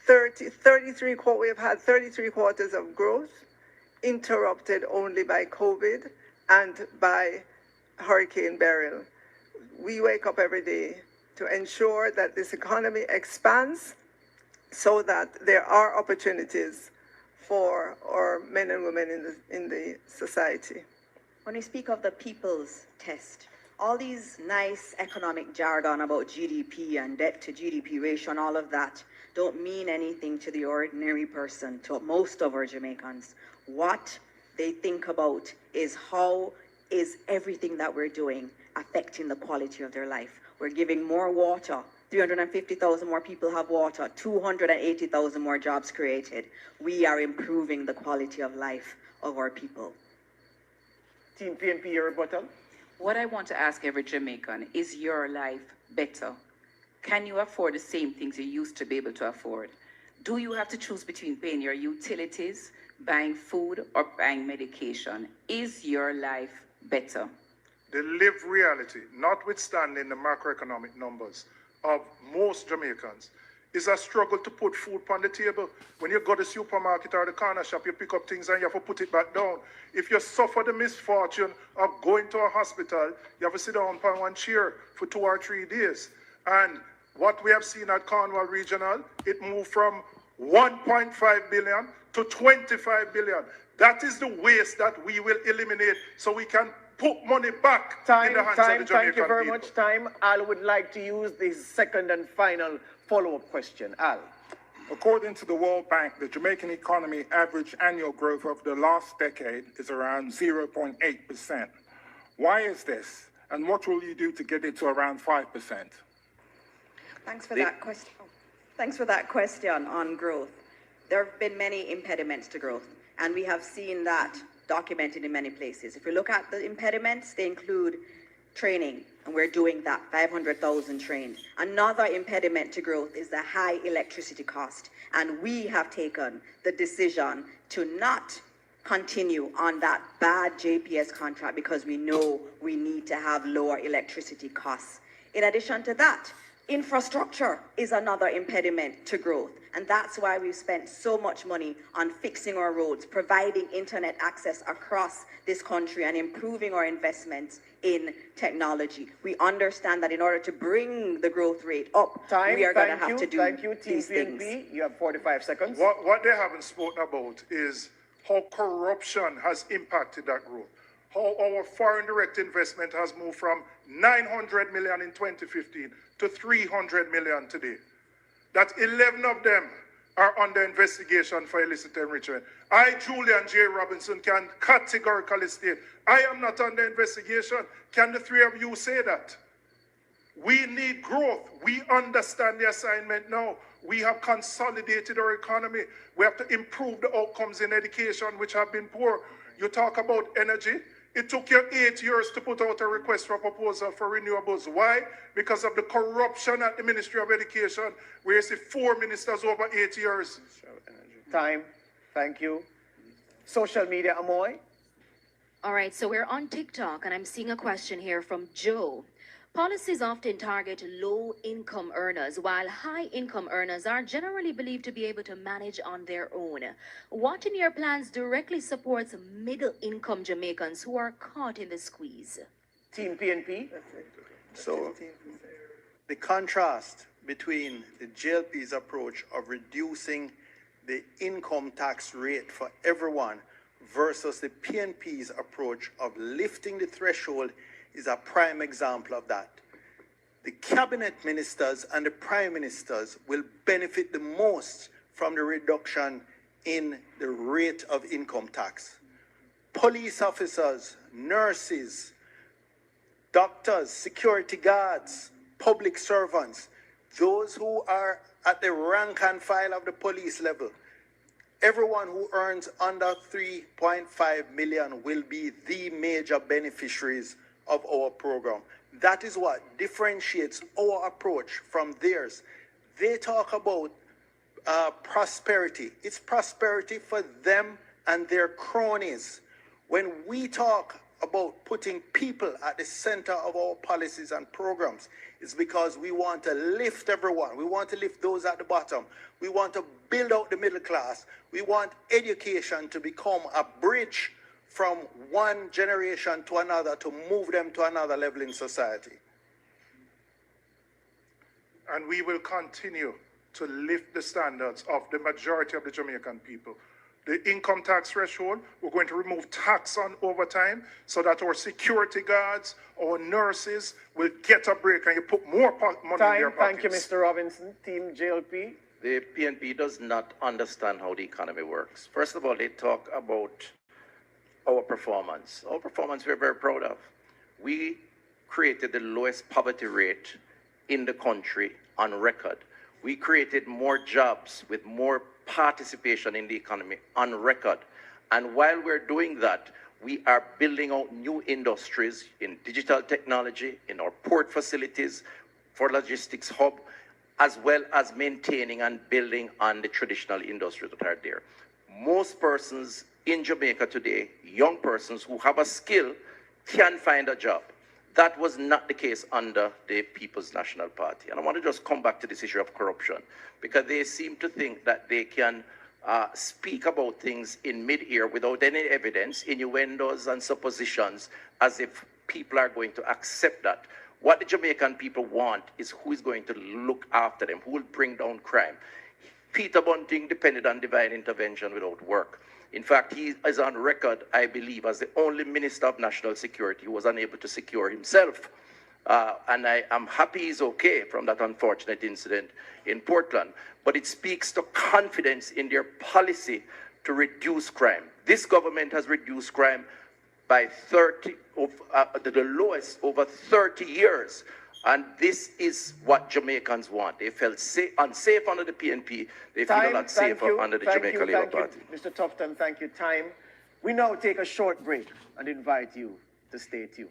We have had 33 quarters of growth, interrupted only by COVID and by Hurricane Beryl. We wake up every day to ensure that this economy expands so that there are opportunities for our men and women in the society. When we speak of the people's test, all these nice economic jargon about GDP and debt to GDP ratio and all of that don't mean anything to the ordinary person, to most of our Jamaicans. What they think about is how is everything that we're doing affecting the quality of their life. We're giving more water 350,000 more people have water, 280,000 more jobs created. We are improving the quality of life of our people. Team PNP, your rebuttal. What I want to ask every Jamaican, is your life better? Can you afford the same things you used to be able to afford? Do you have to choose between paying your utilities, buying food, or buying medication? Is your life better? The lived reality, notwithstanding the macroeconomic numbers of most Jamaicans, is a struggle to put food on the table. When you go to the supermarket or the corner shop, you pick up things and you have to put it back down. If you suffer the misfortune of going to a hospital, you have to sit down on one chair for 2 or 3 days. And what we have seen at Cornwall Regional, it moved from 1.5 billion to 25 billion. That is the waste that we will eliminate so we can put money back in the hands of the Jamaican Thank you very people. much. Time. Al would like to use this second and final follow-up question. Al. According to the World Bank, the Jamaican economy average annual growth over the last decade is around 0.8%. Why is this? And what will you do to get it to around 5%? Thanks for that question. Thanks for that question on growth. There have been many impediments to growth, and we have seen that documented in many places. If you look at the impediments, they include training, and we're doing that, 500,000 trained. Another impediment to growth is the high electricity cost, and we have taken the decision to not continue on that bad JPS contract because we know we need to have lower electricity costs. In addition to that, infrastructure is another impediment to growth, and that's why we've spent so much money on fixing our roads, providing internet access across this country, and improving our investments in technology. We understand that in order to bring the growth rate up, we are going to have to do these things. PNP, you have 45 seconds. What they haven't spoken about is how corruption has impacted that growth. How our foreign direct investment has moved from 900 million in 2015 to 300 million today. That 11 of them are under investigation for illicit enrichment. I, Julian Robinson, can categorically state, I am not under investigation. Can the three of you say that? We need growth. We understand the assignment now. We have consolidated our economy. We have to improve the outcomes in education, which have been poor. You talk about energy. It took you 8 years to put out a request for proposal for renewables. Why? Because of the corruption at the Ministry of Education, where you see 4 ministers over 8 years. Time. Thank you. Social media, Amoy. All right, so we're on TikTok, and I'm seeing a question here from Joe. Policies often target low-income earners, while high-income earners are generally believed to be able to manage on their own. What in your plans directly supports middle-income Jamaicans who are caught in the squeeze? Team PNP. So the contrast between the JLP's approach of reducing the income tax rate for everyone versus the PNP's approach of lifting the threshold is a prime example of that. The cabinet ministers and the prime ministers will benefit the most from the reduction in the rate of income tax. Police officers, nurses, doctors, security guards, public servants, those who are at the rank and file of the police level, everyone who earns under 3.5 million will be the major beneficiaries of our program. That is what differentiates our approach from theirs. They talk about prosperity. It's prosperity for them and their cronies. When we talk about putting people at the center of our policies and programs, it's because we want to lift everyone. We want to lift those at the bottom. We want to build out the middle class. We want education to become a bridge from one generation to another to move them to another level in society. And we will continue to lift the standards of the majority of the Jamaican people. The income tax threshold, we're going to remove tax on overtime so that our security guards, our nurses will get a break and you put more money in their pockets. Thank you, Mr. Robinson. Team JLP. The PNP does not understand how the economy works. First of all, they talk about our performance. Our performance we're very proud of. We created the lowest poverty rate in the country on record. We created more jobs with more participation in the economy on record. And while we're doing that, we are building out new industries in digital technology, in our port facilities, for logistics hub, as well as maintaining and building on the traditional industries that are there. Most persons in Jamaica today, young persons who have a skill, can find a job. That was not the case under the People's National Party. And I want to just come back to this issue of corruption, because they seem to think that they can speak about things in mid-air without any evidence, innuendos and suppositions, as if people are going to accept that. What the Jamaican people want is who is going to look after them, who will bring down crime. Peter Bunting depended on divine intervention without work. In fact, he is on record, I believe, as the only Minister of National Security who was unable to secure himself. And I am happy he's okay from that unfortunate incident in Portland. But it speaks to confidence in their policy to reduce crime. This government has reduced crime by the lowest over 30 years. And this is what Jamaicans want. They felt unsafe under the PNP. They feel a lot safer under the Jamaica Labour Party. Mr. Tufton, thank you. Time. We now take a short break and invite you to stay tuned.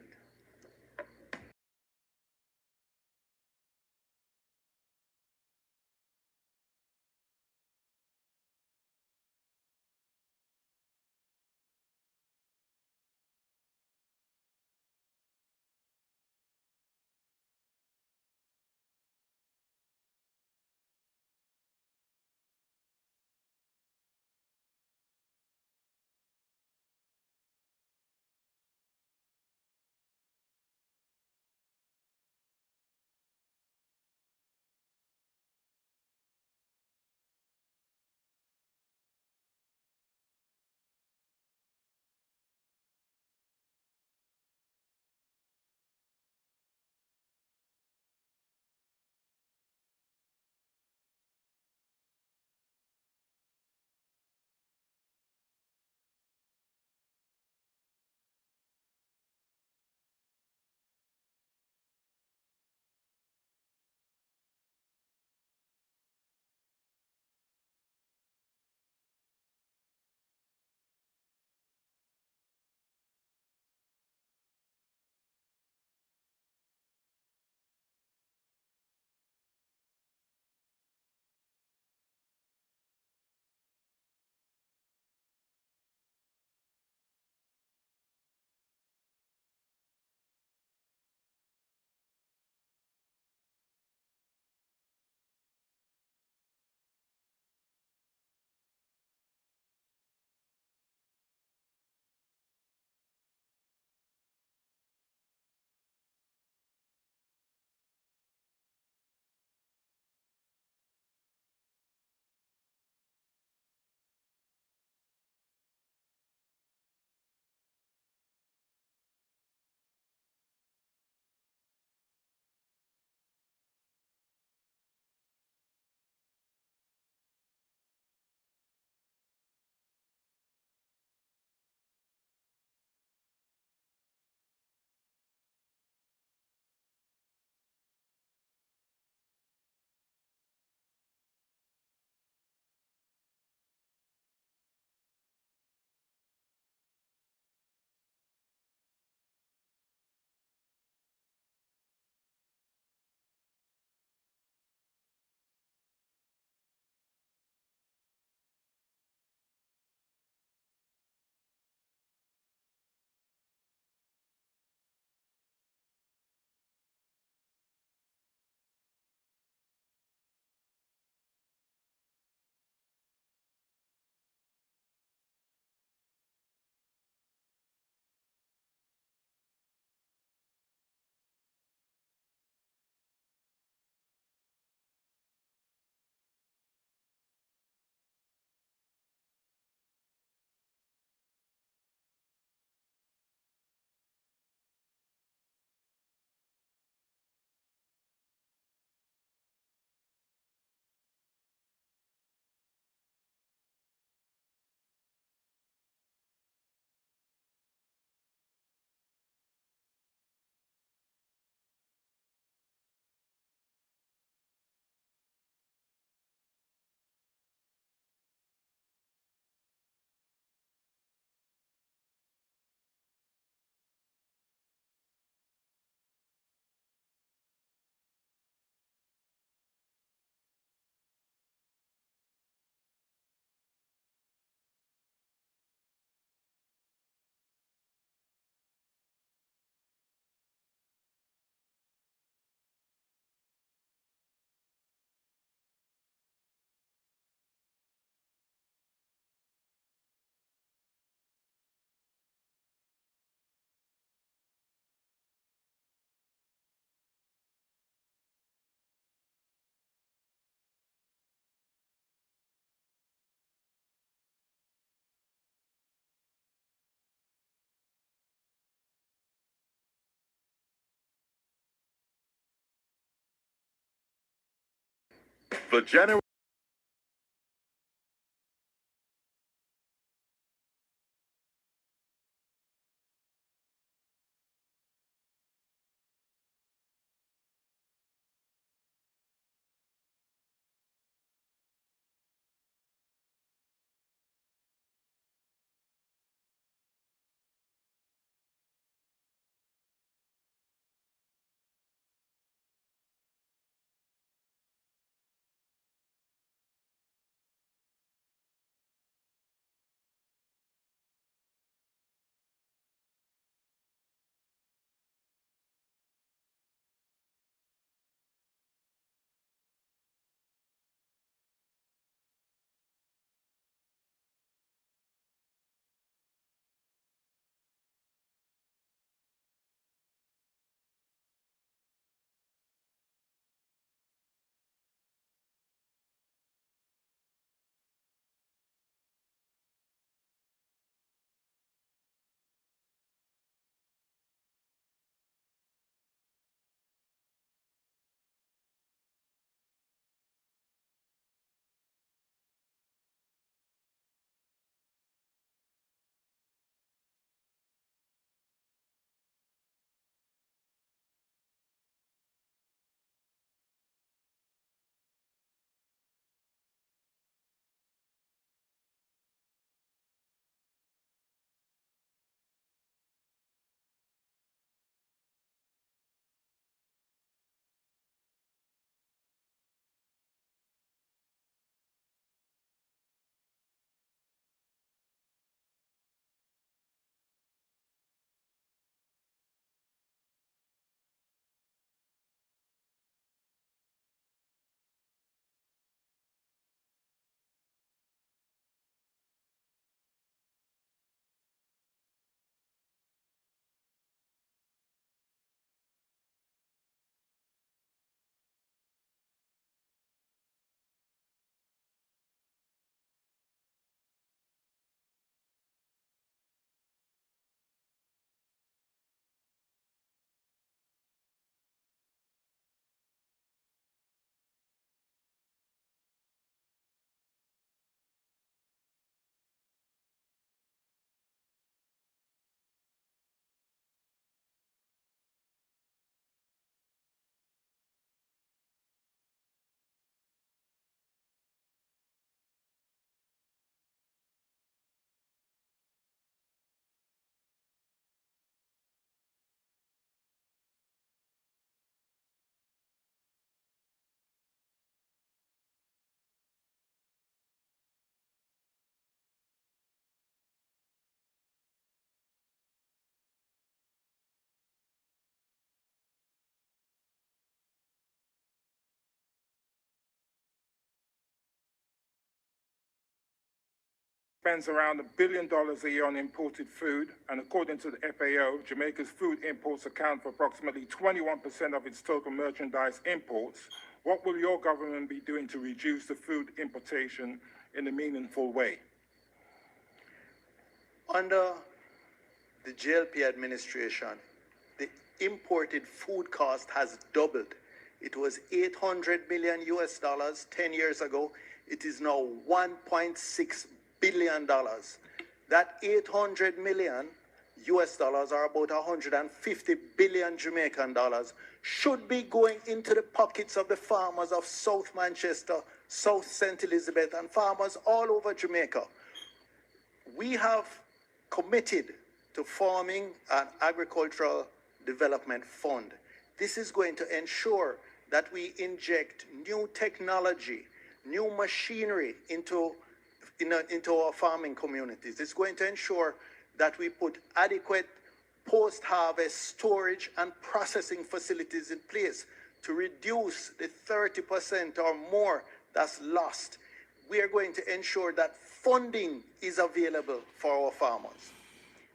The January spends around $1 billion a year on imported food, and according to the FAO, Jamaica's food imports account for approximately 21% of its total merchandise imports. What will your government be doing to reduce the food importation in a meaningful way? Under the JLP administration, the imported food cost has doubled. It was $800 million US 10 years ago. It is now $1.6 billion. That 800 million US dollars, or about 150 billion Jamaican dollars, should be going into the pockets of the farmers of South Manchester, South St. Elizabeth, and farmers all over Jamaica. We have committed to forming an agricultural development fund. This is going to ensure that we inject new technology, new machinery into our farming communities. It's going to ensure that we put adequate post-harvest storage and processing facilities in place to reduce the 30% or more that's lost. We are going to ensure that funding is available for our farmers.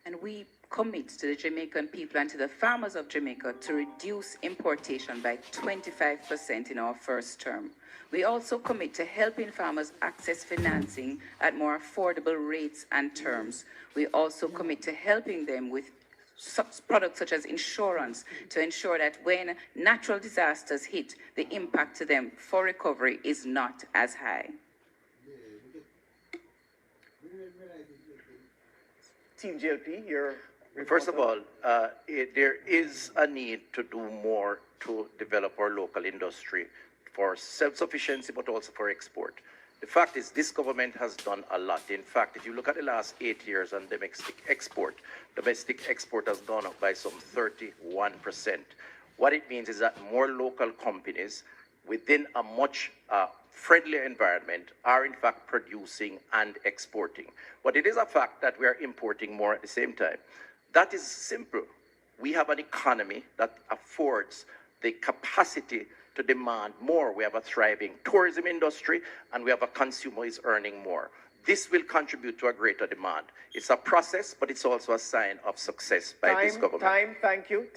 And we commit to the Jamaican people and to the farmers of Jamaica to reduce importation by 25% in our first term. We also commit to helping farmers access financing at more affordable rates and terms. We also commit to helping them with products such as insurance to ensure that when natural disasters hit, the impact to them for recovery is not as high. Team JLP, your First of all, there is a need to do more to develop our local industry for self-sufficiency, but also for export. The fact is, this government has done a lot. In fact, if you look at the last 8 years on domestic export has gone up by some 31%. What it means is that more local companies within a much friendlier environment are in fact producing and exporting. But it is a fact that we are importing more at the same time. That is simple. We have an economy that affords the capacity to demand more. We have a thriving tourism industry, and we have a consumer who is earning more. This will contribute to a greater demand. It's a process, but it's also a sign of success by this government. Thank you.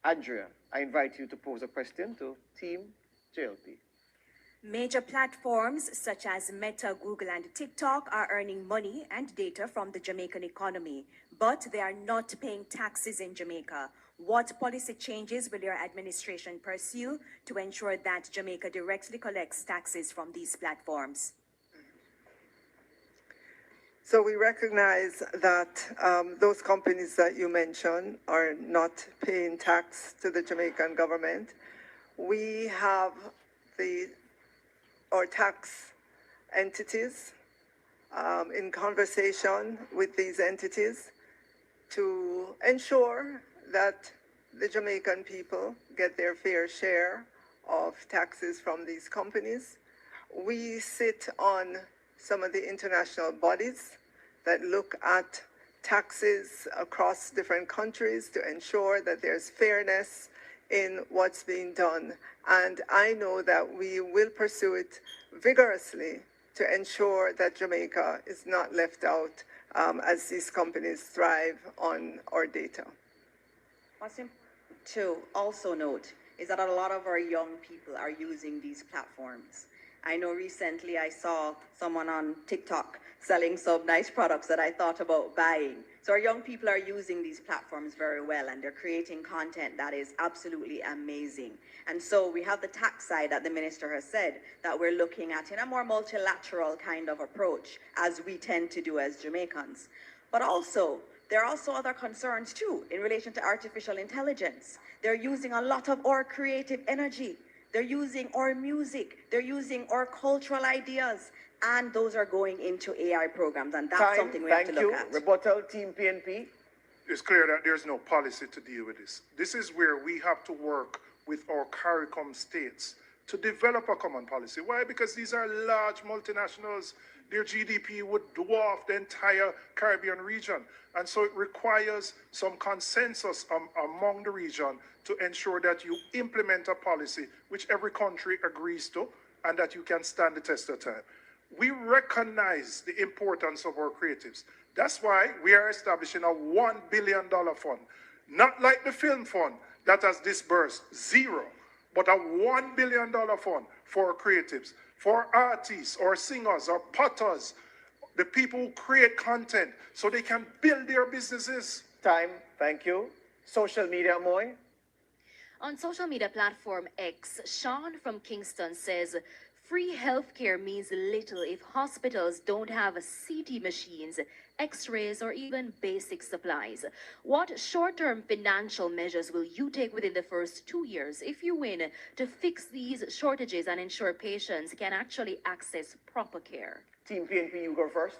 Andrea, I invite you to pose a question to Team JLP. Major platforms such as Meta, Google, and TikTok are earning money and data from the Jamaican economy, but they are not paying taxes in Jamaica. What policy changes will your administration pursue to ensure that Jamaica directly collects taxes from these platforms? So we recognize that those companies that you mentioned are not paying tax to the Jamaican government. We have our tax entities in conversation with these entities to ensure that the Jamaican people get their fair share of taxes from these companies. We sit on some of the international bodies that look at taxes across different countries to ensure that there's fairness in what's being done. And I know that we will pursue it vigorously to ensure that Jamaica is not left out as these companies thrive on our data. What's important to also note is that a lot of our young people are using these platforms. I know recently I saw someone on TikTok selling some nice products that I thought about buying. So our young people are using these platforms very well, and they're creating content that is absolutely amazing. And so we have the tax side that the minister has said that we're looking at in a more multilateral kind of approach, as we tend to do as Jamaicans. But also, there are also other concerns too in relation to artificial intelligence. They're using a lot of our creative energy. They're using our music. They're using our cultural ideas. And those are going into AI programs, and that's something we have to look at. Thank you. Rebuttal, Team PNP. It's clear that there's no policy to deal with this. This is where we have to work with our CARICOM states to develop a common policy. Why? Because these are large multinationals. Their GDP would dwarf the entire Caribbean region. And so it requires some consensus among the region to ensure that you implement a policy which every country agrees to and that you can stand the test of time. We recognize the importance of our creatives. That's why we are establishing a $1 billion fund. Not like the film fund that has disbursed zero, but a $1 billion fund for our creatives, for artists or singers or potters, the people who create content so they can build their businesses. Thank you. Social media, Moy. On social media platform X, Sean from Kingston says, free healthcare means little if hospitals don't have CT machines, x-rays, or even basic supplies. What short-term financial measures will you take within the first 2 years, if you win, to fix these shortages and ensure patients can actually access proper care? Team PNP, you go first.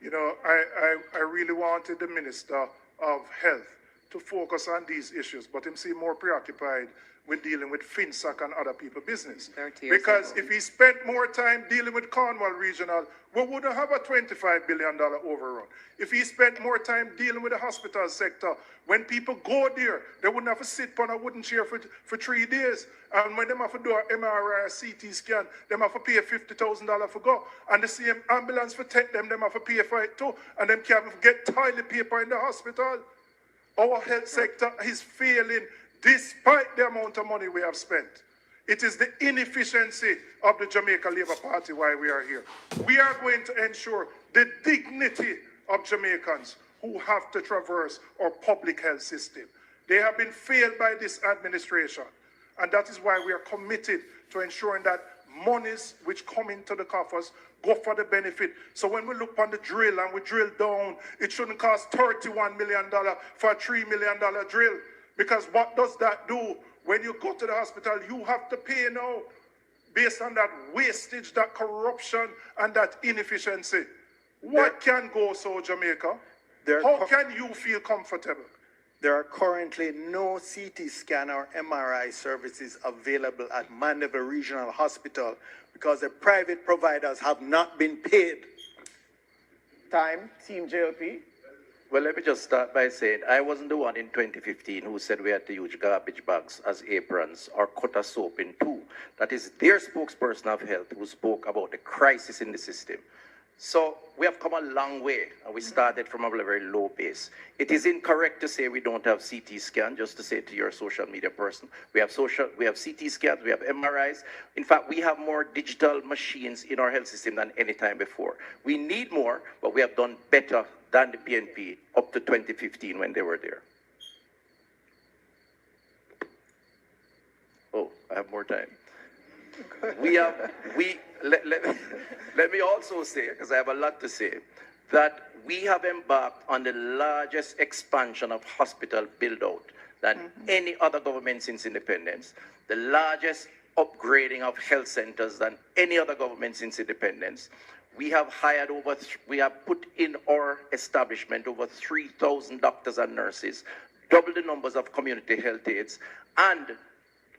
You know, I really wanted the Minister of Health to focus on these issues, but him seem more preoccupied with dealing with FinSAC and other people's business. Because if he spent more time dealing with Cornwall Regional, we wouldn't have a $25 billion overrun. If he spent more time dealing with the hospital sector, when people go there, they wouldn't have to sit on a wooden chair for 3 days. And when they have to do an MRI or CT scan, they have to pay $50,000 for go. And the same ambulance for take them have to pay for it too. And them can't get toilet paper in the hospital. Our health sector is failing despite the amount of money we have spent. It is the inefficiency of the Jamaica Labour Party why we are here. We are going to ensure the dignity of Jamaicans who have to traverse our public health system. They have been failed by this administration. And that is why we are committed to ensuring that monies which come into the coffers go for the benefit. So when we look on the drill and we drill down, it shouldn't cost $31 million for a $3 million drill. Because what does that do? When you go to the hospital, you have to pay now based on that wastage, that corruption, and that inefficiency. What can go so, Jamaica? How can you feel comfortable? There are currently no CT scan or MRI services available at Mandeville Regional Hospital because the private providers have not been paid. Time, Team JLP. Well, let me just start by saying I wasn't the one in 2015 who said we had to use garbage bags as aprons or cut a soap in two. That is their spokesperson of health who spoke about the crisis in the system. So we have come a long way, and we started from a very low base. It is incorrect to say we don't have CT scan, just to say to your social media person. We have CT scans, we have MRIs. In fact, we have more digital machines in our health system than any time before. We need more, but we have done better than the PNP up to 2015 when they were there. Oh, I have more time. Let me also say, because I have a lot to say, that we have embarked on the largest expansion of hospital build-out than any other government since independence, the largest upgrading of health centers than any other government since independence. We have hired we have put in our establishment over 3,000 doctors and nurses, double the numbers of community health aides, and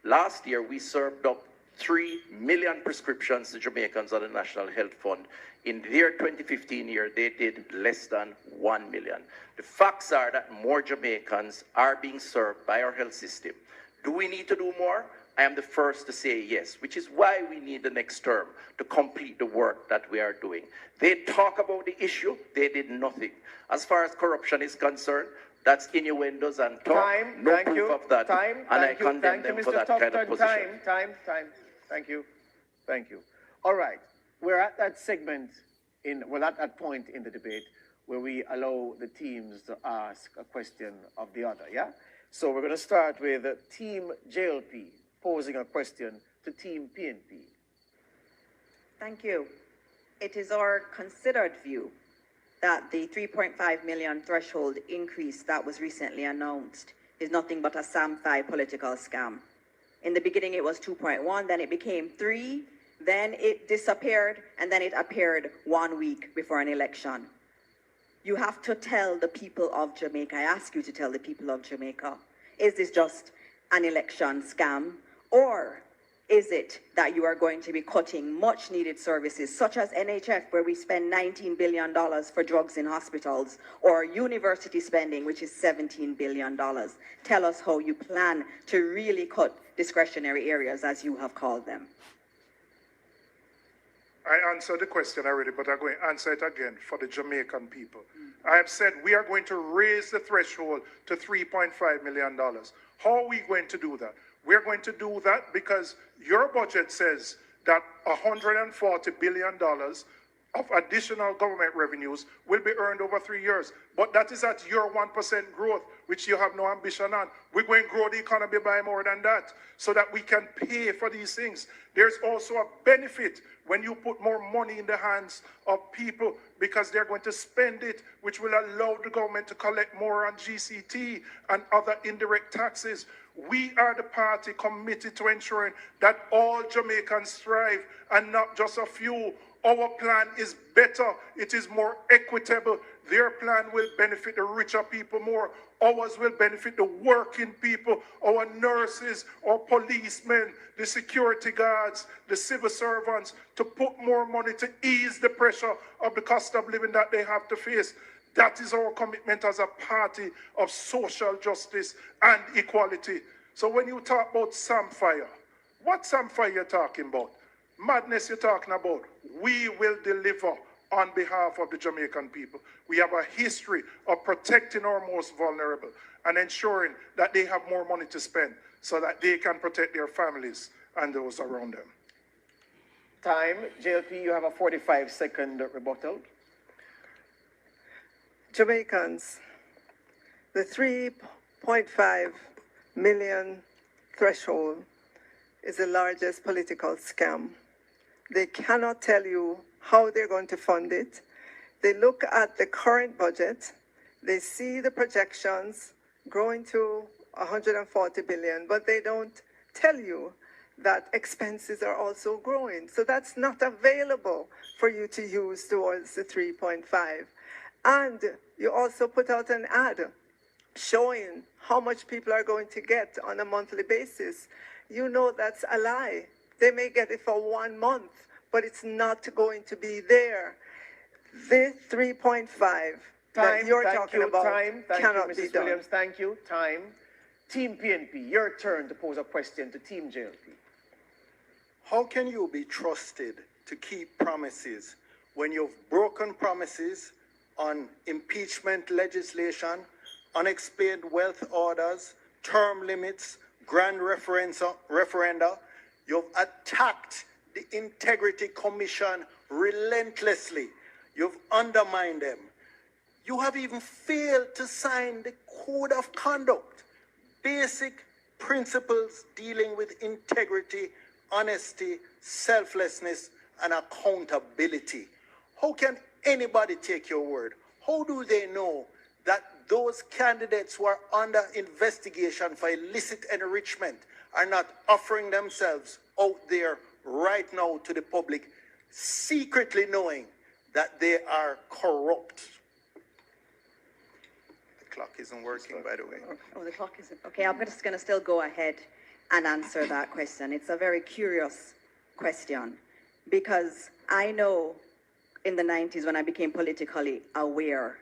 last year we served up 3 million prescriptions to Jamaicans on the National Health Fund. In their 2015 year, they did less than 1 million. The facts are that more Jamaicans are being served by our health system. Do we need to do more? I am the first to say yes, which is why we need the next term to complete the work that we are doing. They talk about the issue, they did nothing. As far as corruption is concerned, that's innuendos and talk. Time, no thank proof you. of that. Time, and I thank you, condemn thank you, them for Mr. that kind of Tufton. position. Time. Thank you. Thank you. All right. We're at that segment at that point in the debate where we allow the teams to ask a question of the other, yeah? So we're going to start with Team JLP posing a question to Team PNP. Thank you. It is our considered view that the 3.5 million threshold increase that was recently announced is nothing but a Sam-5 political scam. In the beginning, it was 2.1, then it became 3, then it disappeared, and then it appeared 1 week before an election. You have to tell the people of Jamaica, I ask you to tell the people of Jamaica, is this just an election scam, or is it that you are going to be cutting much needed services such as NHF, where we spend $19 billion for drugs in hospitals, or university spending, which is $17 billion? Tell us how you plan to really cut discretionary areas, as you have called them. I answered the question already, but I'm going to answer it again for the Jamaican people. I have said we are going to raise the threshold to $3.5 million. How are we going to do that? We're going to do that because your budget says that $140 billion of additional government revenues will be earned over 3 years. But that is at your 1% growth, which you have no ambition on. We're going to grow the economy by more than that so that we can pay for these things. There's also a benefit when you put more money in the hands of people because they're going to spend it, which will allow the government to collect more on GCT and other indirect taxes. We are the party committed to ensuring that all Jamaicans thrive and not just a few. Our plan is better. It is more equitable. Their plan will benefit the richer people more. Ours will benefit the working people, our nurses, our policemen, the security guards, the civil servants, to put more money to ease the pressure of the cost of living that they have to face. That is our commitment as a party of social justice and equality. So when you talk about Samfire, what Samfire you're talking about? Madness you're talking about? We will deliver on behalf of the Jamaican people. We have a history of protecting our most vulnerable and ensuring that they have more money to spend so that they can protect their families and those around them. Time, JLP, you have a 45-second rebuttal. Jamaicans, the 3.5 million threshold is the largest political scam. They cannot tell you how they're going to fund it. They look at the current budget, they see the projections growing to 140 billion, but they don't tell you that expenses are also growing. So that's not available for you to use towards the 3.5. And you also put out an ad showing how much people are going to get on a monthly basis. You know that's a lie. They may get it for 1 month, but it's not going to be there. The 3.5 that you're talking about cannot be done. Williams, thank you. Time. Team PNP, your turn to pose a question to Team JLP. How can you be trusted to keep promises when you've broken promises on impeachment legislation, unexplained wealth orders, term limits, grand referenda? You've attacked the Integrity Commission relentlessly. You've undermined them. You have even failed to sign the Code of Conduct, basic principles dealing with integrity, honesty, selflessness, and accountability. How can anybody take your word? How do they know that those candidates who are under investigation for illicit enrichment are not offering themselves out there right now to the public, secretly knowing that they are corrupt? The clock isn't working, by the way. Oh, the clock isn't. Okay, I'm just going to still go ahead and answer that question. It's a very curious question because I know in the 90s when I became politically aware,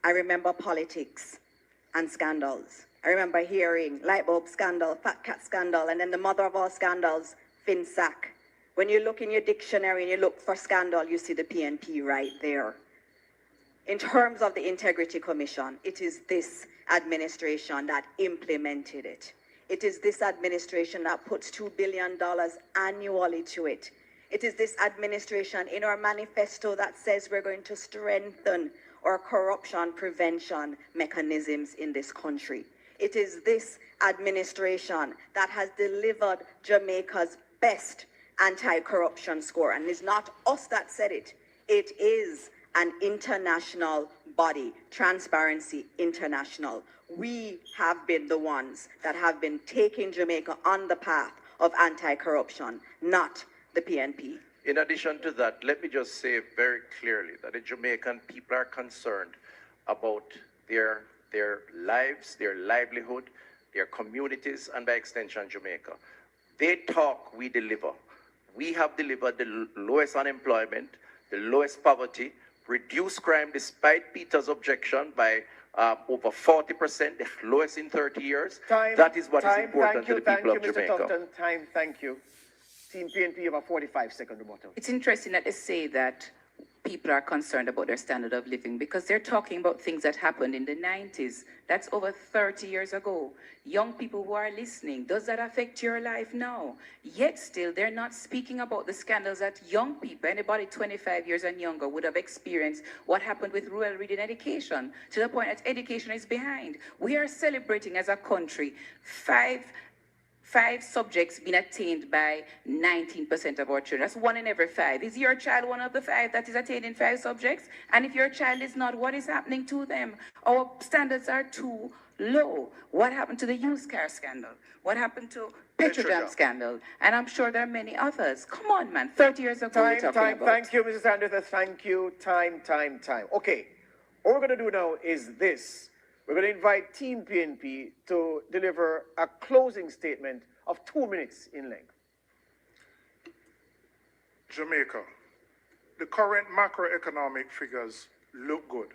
I remember politics and scandals. I remember hearing light bulb scandal, fat cat scandal, and then the mother of all scandals, FinSac. When you look in your dictionary and you look for scandal, you see the PNP right there. In terms of the Integrity Commission, it is this administration that implemented it. It is this administration that puts $2 billion annually to it. It is this administration in our manifesto that says we're going to strengthen our corruption prevention mechanisms in this country. It is this administration that has delivered Jamaica's best anti-corruption score. And it's not us that said it. It is an international body, Transparency International. We have been the ones that have been taking Jamaica on the path of anti-corruption, not the PNP. In addition to that, let me just say very clearly that the Jamaican people are concerned about their lives, their livelihood, their communities, and by extension, Jamaica. They talk, we deliver. We have delivered the lowest unemployment, the lowest poverty, reduced crime despite Peter's objection by over 40%, the lowest in 30 years. That is what is important to the people of Jamaica. Thank you, Mr. Tufton. Time, thank you. Team PNP, you have a 45-second rebuttal. It's interesting that they say that people are concerned about their standard of living because they're talking about things that happened in the 90s. That's over 30 years ago. Young people who are listening, does that affect your life now? Yet still, they're not speaking about the scandals that young people, anybody 25 years and younger, would have experienced what happened with rural reading education, to the point that education is behind. We are celebrating as a country five subjects being attained by 19% of our children. That's 1 in every 5. Is your child one of the 5 that is attaining 5 subjects? And if your child is not, what is happening to them? Our standards are too low. What happened to the used car scandal? What happened to Petrojam scandal? And I'm sure there are many others. Come on, man. 30 years ago, we're talking about. Thank you, Mrs. Anderson. Thank you. Time. Okay. What we're going to do now is this. We're going to invite Team PNP to deliver a closing statement of 2 minutes in length. Jamaica, the current macroeconomic figures look good,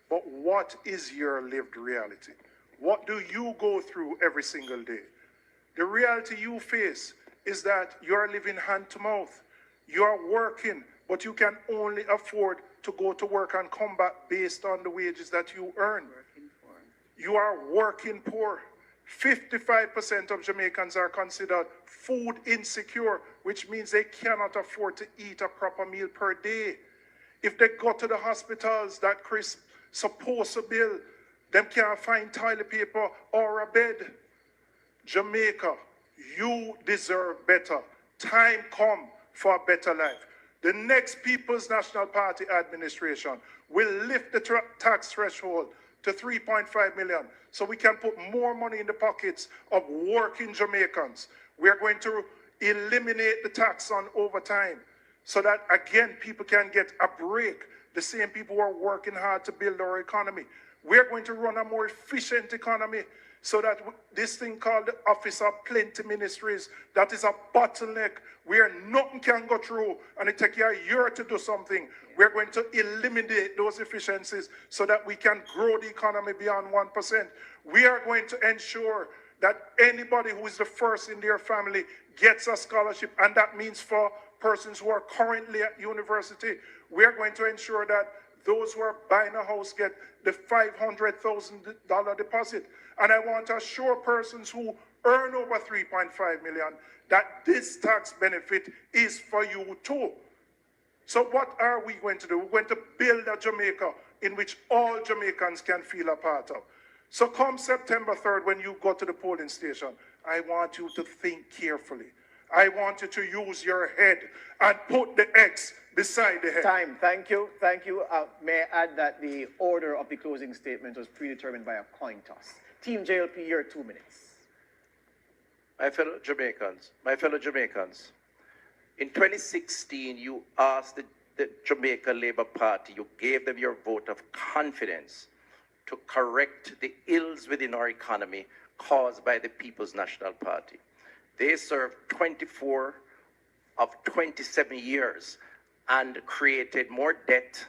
but what is your lived reality? What do you go through every single day? The reality you face is that you are living hand to mouth. You are working, but you can only afford to go to work and come back based on the wages that you earn. You are working poor. 55% of Jamaicans are considered food insecure, which means they cannot afford to eat a proper meal per day. If they go to the hospitals that Chris supposed to build. Them can't find toilet paper or a bed. Jamaica, you deserve better. Time come for a better life. The next People's National Party administration will lift the tax threshold to 3.5 million so we can put more money in the pockets of working Jamaicans. We are going to eliminate the tax on overtime so that, again, people can get a break. The same people who are working hard to build our economy. We are going to run a more efficient economy so that this thing called the Office of Plenty Ministries, that is a bottleneck where nothing can go through and it takes you a year to do something. We're going to eliminate those efficiencies so that we can grow the economy beyond 1%. We are going to ensure that anybody who is the first in their family gets a scholarship, and that means for persons who are currently at university, we are going to ensure that those who are buying a house get the $500,000 deposit. And I want to assure persons who earn over 3.5 million that this tax benefit is for you too. So what are we going to do? We're going to build a Jamaica in which all Jamaicans can feel a part of. So come September 3rd, when you go to the polling station, I want you to think carefully. I want you to use your head and put the X beside the head. Time. Thank you. Thank you. May I add that the order of the closing statement was predetermined by a coin toss. Team JLP, your 2 minutes. My fellow Jamaicans, in 2016, you asked the Jamaica Labour Party, you gave them your vote of confidence to correct the ills within our economy caused by the People's National Party. They served 24 of 27 years and created more debt,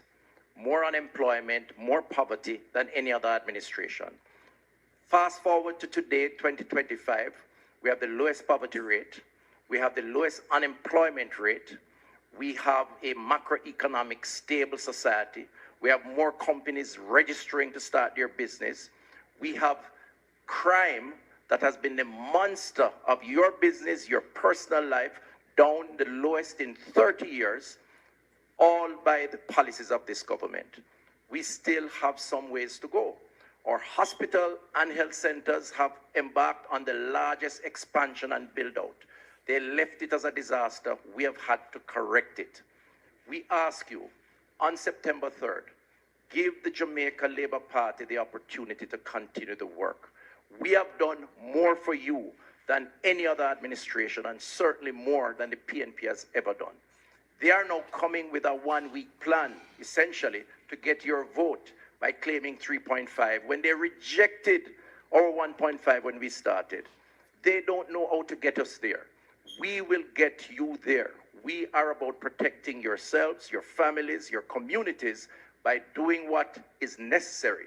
more unemployment, more poverty than any other administration. Fast forward to today, 2025, we have the lowest poverty rate, we have the lowest unemployment rate, we have a macroeconomic stable society, we have more companies registering to start their business, we have crime that has been the monster of your business, your personal life, down the lowest in 30 years, all by the policies of this government. We still have some ways to go. Our hospital and health centers have embarked on the largest expansion and build out. They left it as a disaster. We have had to correct it. We ask you, on September 3rd, give the Jamaica Labour Party the opportunity to continue the work. We have done more for you than any other administration, and certainly more than the PNP has ever done. They are now coming with a one-week plan, essentially, to get your vote by claiming 3.5 when they rejected our 1.5 when we started. They don't know how to get us there. We will get you there. We are about protecting yourselves, your families, your communities by doing what is necessary.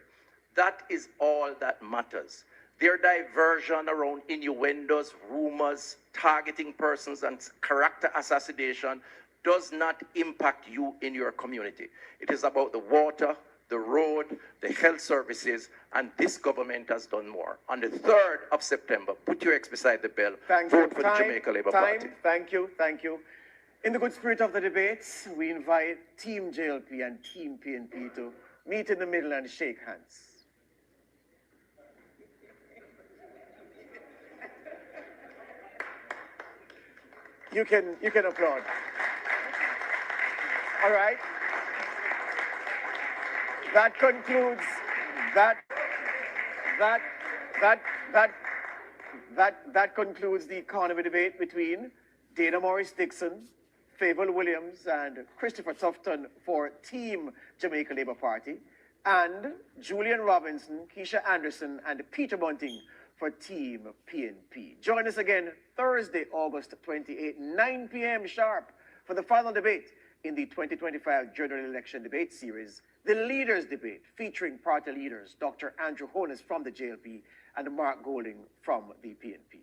That is all that matters. Their diversion around innuendos, rumors, targeting persons, and character assassination does not impact you in your community. It is about the water, the road, the health services, and this government has done more. On the 3rd of September, put your X beside the bell, vote for the Jamaica Labour Party. Thank you, thank you. In the good spirit of the debates, we invite Team JLP and Team PNP to meet in the middle and shake hands. You can applaud. All right. That concludes that concludes the economy debate between Dana Morris Dixon, Faval Williams, and Christopher Tufton for Team Jamaica Labour Party, and Julian Robinson, Kisha Anderson, and Peter Bunting for Team PNP. Join us again Thursday, August 28, 9 p.m. sharp for the final debate in the 2025 General Election Debate Series, the Leaders Debate, featuring party leaders Dr. Andrew Holness from the JLP and Mark Golding from the PNP.